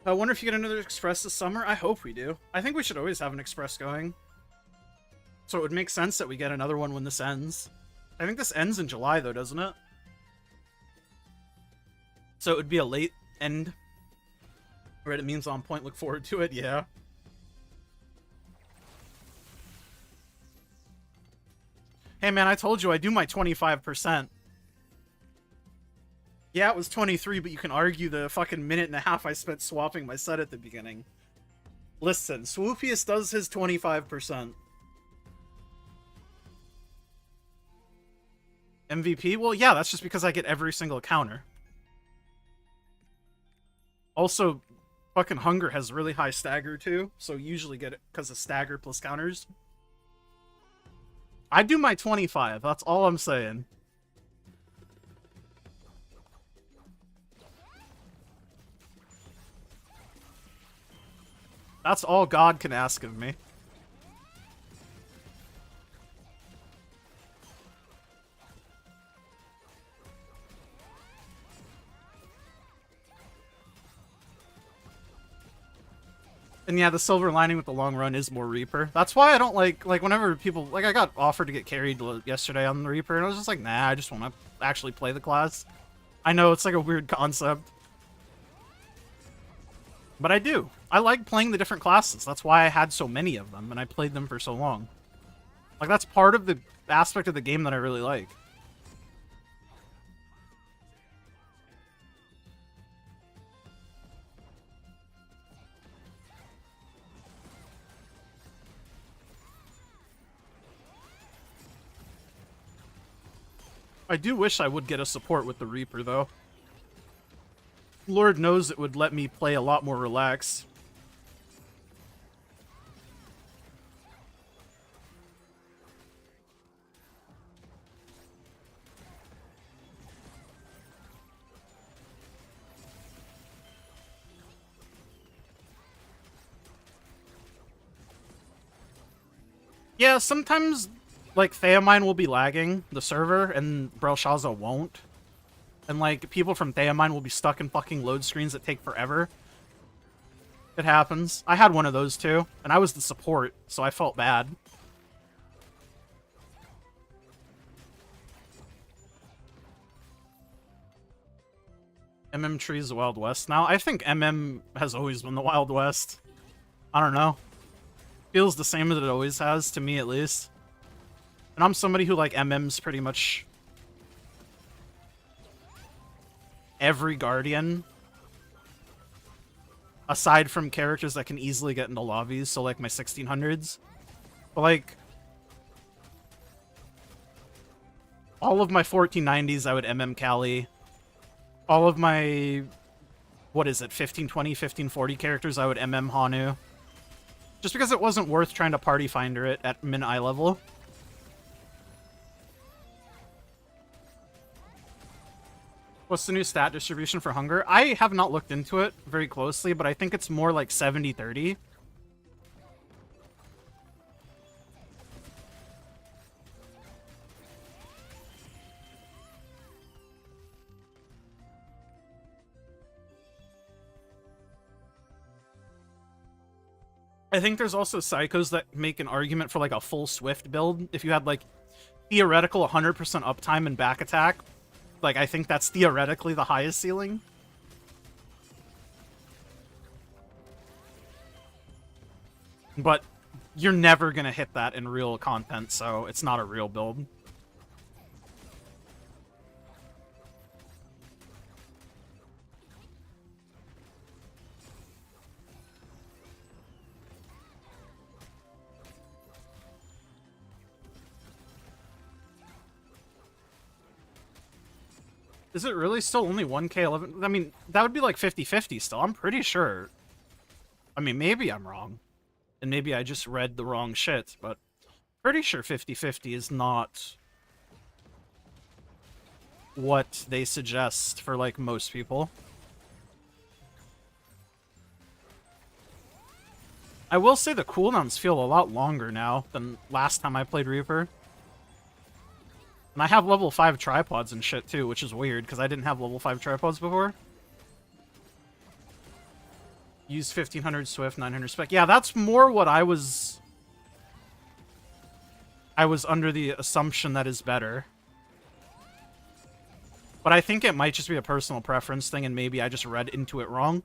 I wonder if you get another Express this summer. I hope we do. I think we should always have an Express going. So it would make sense that we get another one when this ends. I think this ends in July, though, doesn't it? So it would be a late end. Right, it means on point. Look forward to it, yeah. Hey, man, I told you I do my 25%. Yeah, it was 23, but you can argue the fucking minute and a half I spent swapping my set at the beginning. Listen, Swoopiest does his 25%. MVP? Well, yeah, that's just because I get every single counter. Also, fucking Hunger has really high stagger, too, so you usually get it because of stagger plus counters. I do my 25, that's all I'm saying. That's all God can ask of me. And yeah, the silver lining with the long run is more Reaper. That's why I don't like whenever people, like I got offered to get carried yesterday on the Reaper, and I was just like, nah, I just want to actually play the class. I know, it's like a weird concept. But I do. I like playing the different classes. That's why I had so many of them, and I played them for so long. Like, that's part of the aspect of the game that I really like. I do wish I would get a support with the Reaper, though. Lord knows it would let me play a lot more relaxed. Yeah, sometimes, like, Theamine will be lagging the server, and Brelshaza won't. And, like, people from Theamine will be stuck in fucking load screens that take forever. It happens. I had one of those, too. And I was the support, so I felt bad. MM Tree's the Wild West now? I think MM has always been the Wild West. I don't know. Feels the same as it always has, to me at least. And I'm somebody who, like, MM's pretty much every Guardian. Aside from characters that can easily get into lobbies, so like my 1600s. But like, All of my 1490s, I would MM Cali. All of my, what is it, 1520, 1540 characters, I would MM Hanu. Just because it wasn't worth trying to party finder it at min eye level. What's the new stat distribution for hunger? I have not looked into it very closely, but I think it's more like 70-30. I think there's also psychos that make an argument for like a full Swift build. If you had like theoretical 100% uptime and back attack, like I think that's theoretically the highest ceiling. But you're never gonna hit that in real content, so it's not a real build. Is it really still only 1k11? I mean, that would be like 50-50 still. I'm pretty sure. I mean, maybe I'm wrong. And maybe I just read the wrong shit, but pretty sure 50-50 is not what they suggest for, like, most people. I will say the cooldowns feel a lot longer now than last time I played Reaper. And I have level 5 tripods and shit, too, which is weird, because I didn't have level 5 tripods before. Use 1500 Swift, 900 Spec. Yeah, that's more what I was under the assumption that is better. But I think it might just be a personal preference thing, and maybe I just read into it wrong.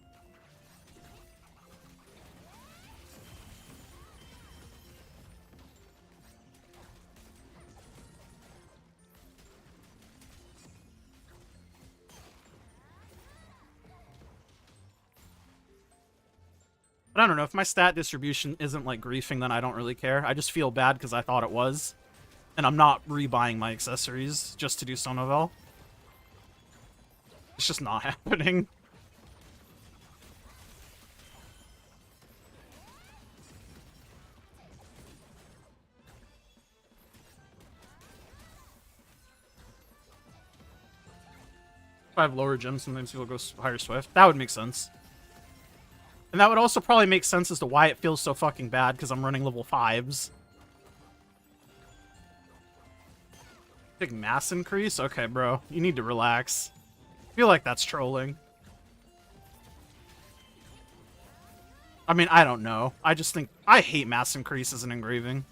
But I don't know, if my stat distribution isn't, like, griefing, then I don't really care. I just feel bad because I thought it was. And I'm not rebuying my accessories just to do sonavel. It's just not happening. If I have lower gems, sometimes people go higher Swift. That would make sense. And that would also probably make sense as to why it feels so fucking bad, because I'm running level 5s. Big mass increase? Okay, bro. You need to relax. I feel like that's trolling. I mean, I don't know. I just think... I hate mass increase as an engraving.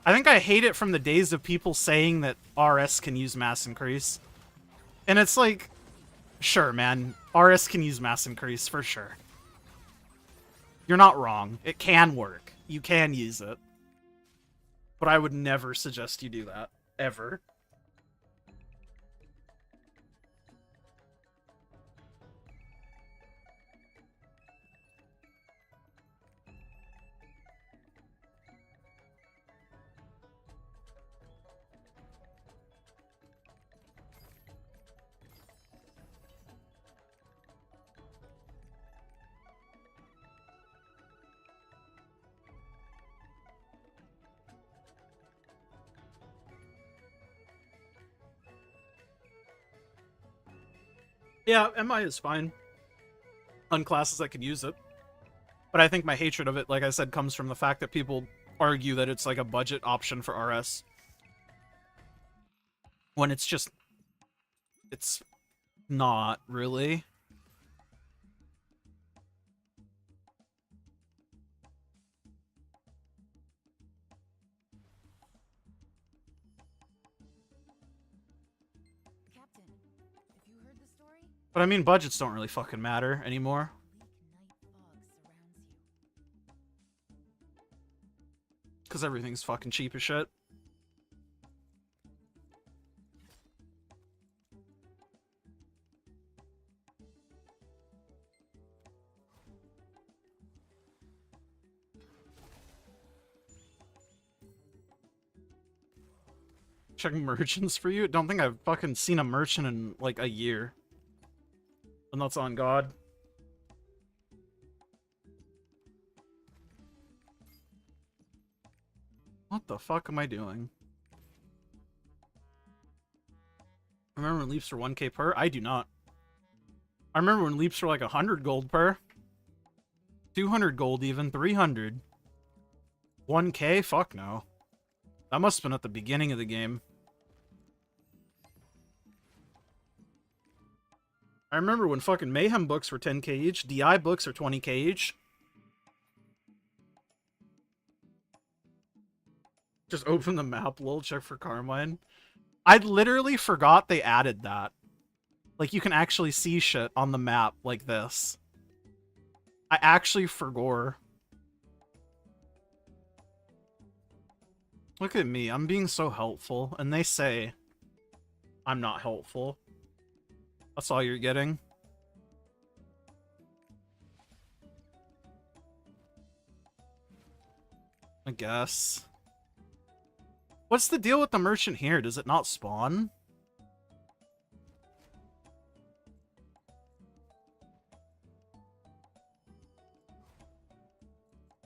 I think I hate it from the days of people saying that RS can use mass increase. And it's like... Sure, man. RS can use mass increase, for sure. You're not wrong. It can work. You can use it. But I would never suggest you do that. Ever. Yeah, MI is fine on classes that could use it. But I think my hatred of it, like I said, comes from the fact that people argue that it's like a budget option for RS. When it's just... It's not, really. But I mean, budgets don't really fucking matter anymore. Because everything's fucking cheap as shit. Check merchants for you? Don't think I've fucking seen a merchant in, like, a year. And that's on God. What the fuck am I doing? Remember when leaps were 1k per? I do not. I remember when leaps were like 100 gold per. 200 gold even, 300. 1k? Fuck no. That must have been at the beginning of the game. I remember when fucking Mayhem books were 10k each, DI books are 20k each. Just open the map, lol, check for Carmine. I literally forgot they added that. Like, you can actually see shit on the map like this. I actually forgot. Look at me, I'm being so helpful, and they say I'm not helpful. That's all you're getting. I guess. What's the deal with the merchant here? Does it not spawn?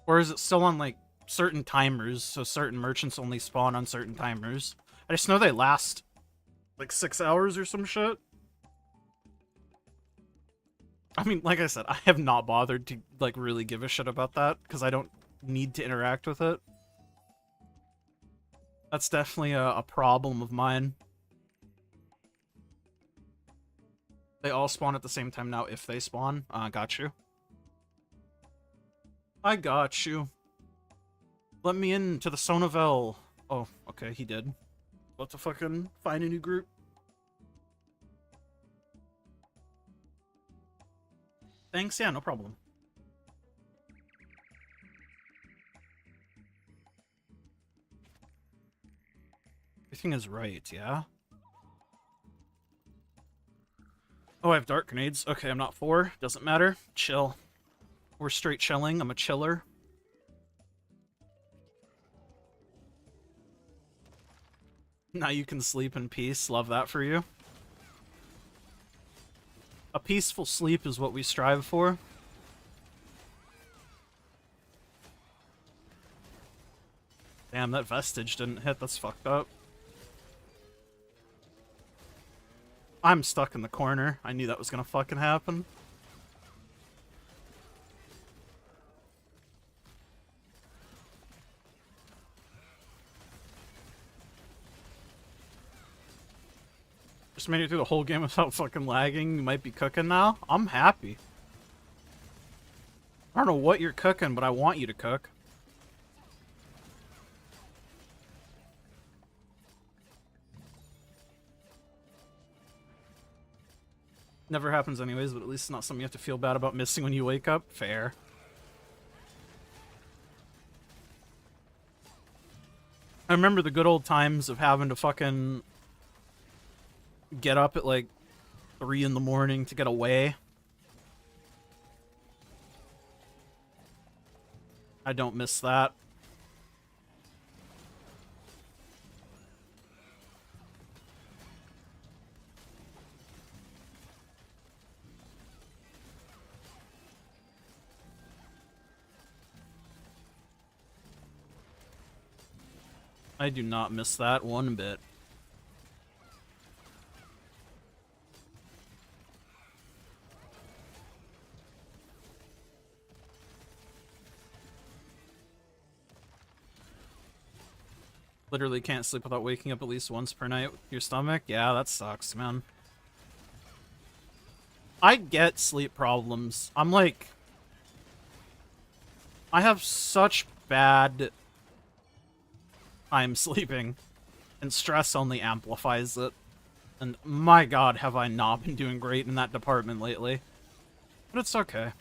Or is it still on, like, certain timers, so certain merchants only spawn on certain timers? I just know they last, like, 6 hours or some shit. I mean, like I said, I have not bothered to, like, really give a shit about that, because I don't need to interact with it. That's definitely a problem of mine. They all spawn at the same time now if they spawn. Got you. I got you. Let me in to the sonavel. Oh, okay, he did. About to fucking find a new group. Thanks, yeah, no problem. Everything is right, yeah? Oh, I have dark grenades. Okay, I'm not 4. Doesn't matter. Chill. We're straight chilling. I'm a chiller. Now you can sleep in peace. Love that for you. A peaceful sleep is what we strive for. Damn, that vestige didn't hit. That's fucked up. I'm stuck in the corner. I knew that was gonna fucking happen. Just made it through the whole game without fucking lagging. You might be cooking now. I'm happy. I don't know what you're cooking, but I want you to cook. Never happens anyways, but at least it's not something you have to feel bad about missing when you wake up. Fair. I remember the good old times of having to fucking get up at like 3 in the morning to get away. I don't miss that. I do not miss that one bit. Literally can't sleep without waking up at least once per night with your stomach? Yeah, that sucks, man. I get sleep problems. I'm like... I have such bad time sleeping, and stress only amplifies it. And my god, have I not been doing great in that department lately. But it's okay.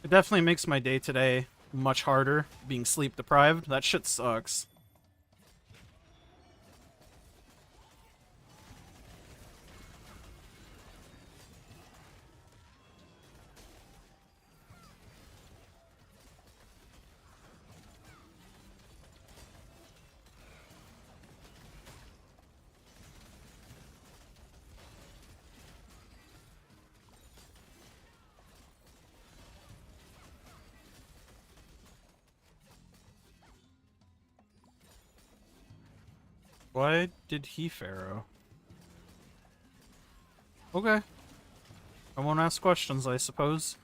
It definitely makes my day today much harder, being sleep deprived. That shit sucks. Why did he Pharaoh? Okay. I won't ask questions, I suppose.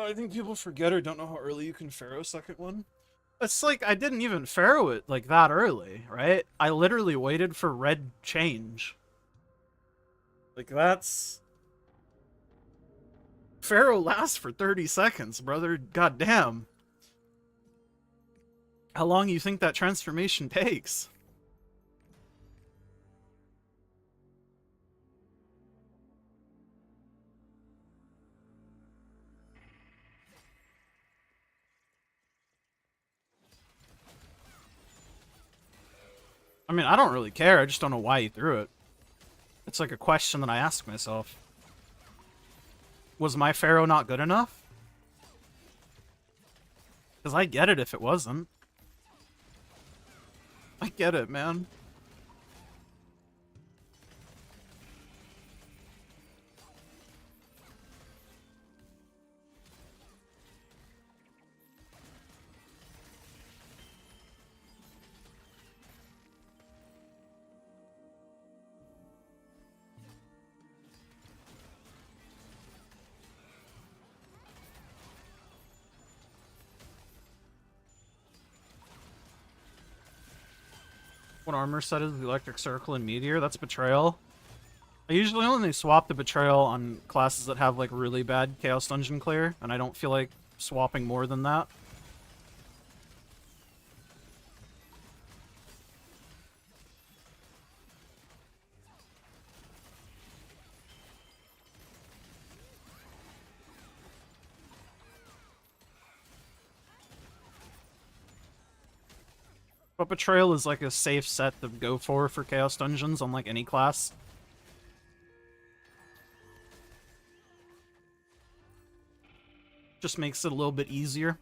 I think people forget or don't know how early you can Pharaoh second one. It's like, I didn't even Pharaoh it like that early, right? I literally waited for red change. Like, that's... Pharaoh lasts for 30 seconds, brother. God damn. How long you think that transformation takes? I mean, I don't really care. I just don't know why he threw it. It's like a question that I ask myself. Was my Pharaoh not good enough? Because I get it if it wasn't. I get it, man. What armor set is the Electric Circle and Meteor? That's Betrayal. I usually only swap the Betrayal on classes that have like really bad Chaos Dungeon clear, and I don't feel like swapping more than that. But Betrayal is like a safe set to go for Chaos Dungeons on like any class. Just makes it a little bit easier.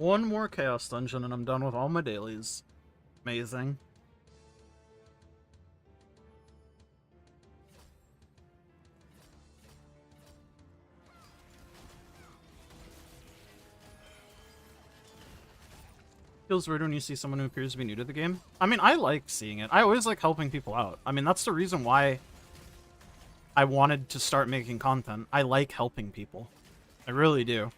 One more Chaos Dungeon and I'm done with all my dailies. Amazing. Feels weird when you see someone who appears to be new to the game. I mean, I like seeing it. I always like helping people out. I mean, that's the reason why I wanted to start making content. I like helping people. I really do.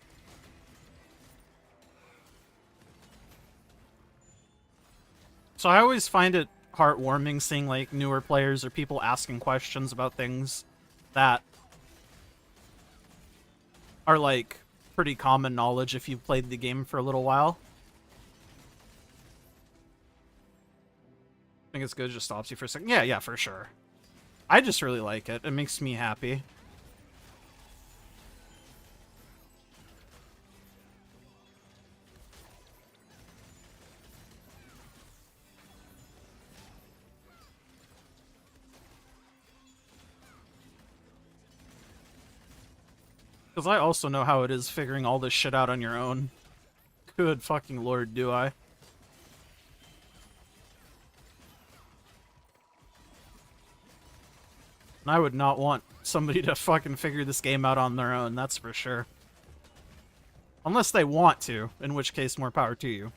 So I always find it heartwarming seeing like newer players or people asking questions about things that are like pretty common knowledge if you've played the game for a little while. I think it's good, it just stops you for a second. Yeah, for sure. I just really like it. It makes me happy. Because I also know how it is figuring all this shit out on your own. Good fucking lord, do I. And I would not want somebody to fucking figure this game out on their own, that's for sure. Unless they want to, in which case, more power to you.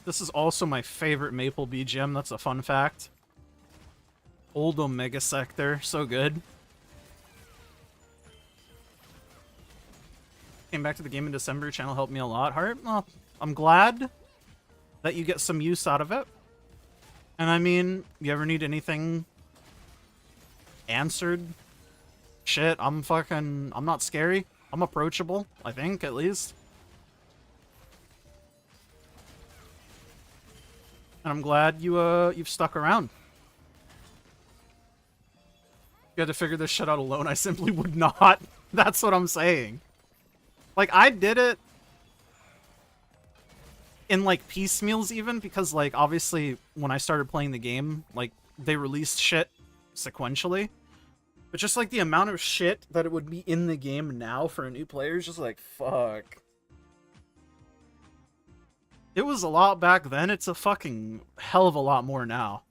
This is also my favorite Maple Bee gem, that's a fun fact. Old Omega Sector, so good. Came back to the game in December, channel helped me a lot. Heart, well, I'm glad that you get some use out of it. And I mean, you ever need anything answered? Shit, I'm not scary. I'm approachable, I think, at least. And I'm glad you've stuck around. If you had to figure this shit out alone, I simply would not. That's what I'm saying. Like, I did it in, like, piecemeals even, because, like, obviously, when I started playing the game, like, they released shit sequentially. But just, like, the amount of shit that it would be in the game now for a new player is just like, fuck. It was a lot back then, it's a fucking hell of a lot more now.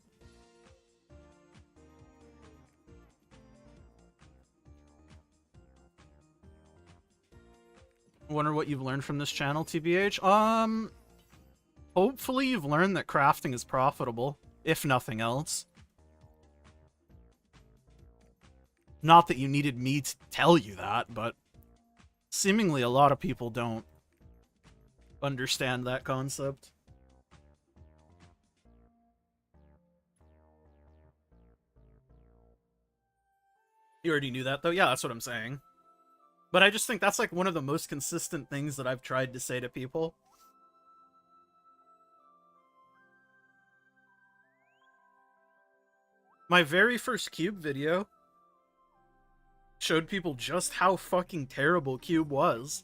Wonder what you've learned from this channel, TBH? Hopefully you've learned that crafting is profitable, if nothing else. Not that you needed me to tell you that, but seemingly a lot of people don't understand that concept. You already knew that, though? Yeah, that's what I'm saying. But I just think that's, like, one of the most consistent things that I've tried to say to people. My very first Cube video showed people just how fucking terrible Cube was.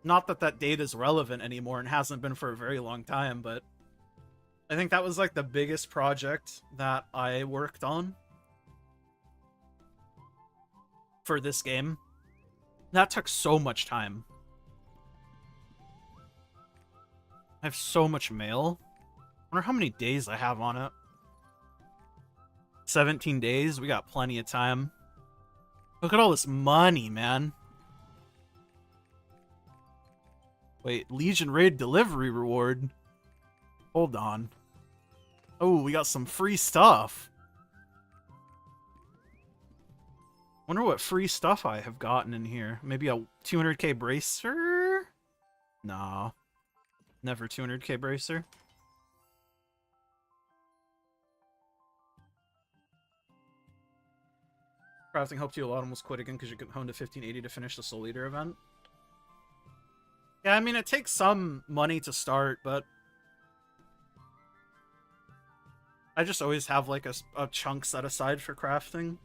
Not that that data is relevant anymore and hasn't been for a very long time, but I think that was, like, the biggest project that I worked on for this game. That took so much time. I have so much mail. I wonder how many days I have on it. 17 days? We got plenty of time. Look at all this money, man. Wait, Legion Raid delivery reward? Hold on. Oh, we got some free stuff. Wonder what free stuff I have gotten in here. Maybe a 200k bracer? Nah. Never 200k bracer. Crafting helped you a lot, almost quit again because you could hone to 1580 to finish the Soul Eater event. Yeah, I mean, it takes some money to start, but I just always have, like, a chunk set aside for crafting.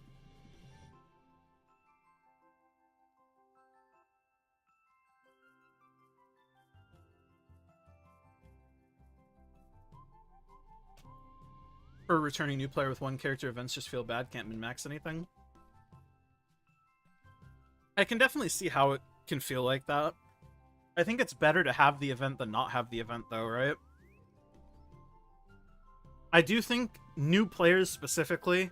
For a returning new player with one character, events just feel bad, can't min-max anything. I can definitely see how it can feel like that. I think it's better to have the event than not have the event, though, right? I do think new players specifically,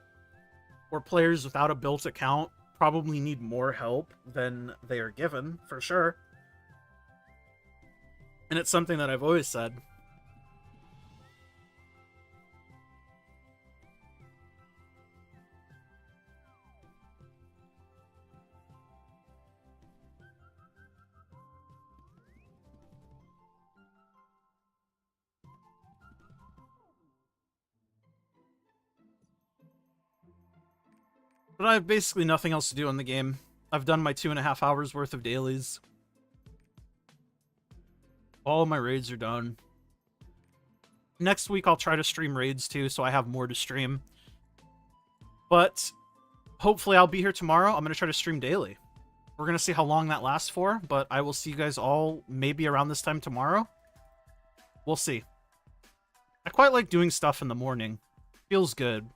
or players without a built account, probably need more help than they are given, for sure. And it's something that I've always said. But I have basically nothing else to do in the game. I've done my 2.5 hours worth of dailies. All my raids are done. Next week I'll try to stream raids too, so I have more to stream. But hopefully I'll be here tomorrow. I'm going to try to stream daily. We're going to see how long that lasts for, but I will see you guys all maybe around this time tomorrow. We'll see. I quite like doing stuff in the morning. Feels good.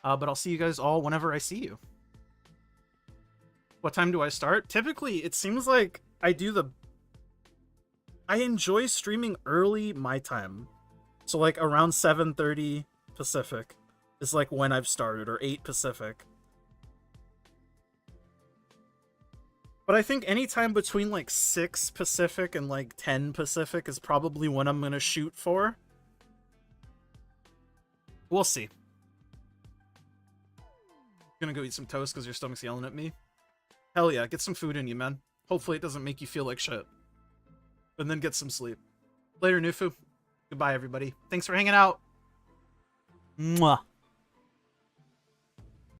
But I'll see you guys all whenever I see you. What time do I start? Typically, it seems like I enjoy streaming early my time. So like around 7:30 Pacific is like when I've started, or 8 Pacific. But I think anytime between like 6 Pacific and like 10 Pacific is probably when I'm gonna shoot for. We'll see. Gonna go eat some toast because your stomach's yelling at me. Hell yeah, get some food in you, man. Hopefully it doesn't make you feel like shit. And then get some sleep. Later, Nufu. Goodbye, everybody. Thanks for hanging out. Mwah.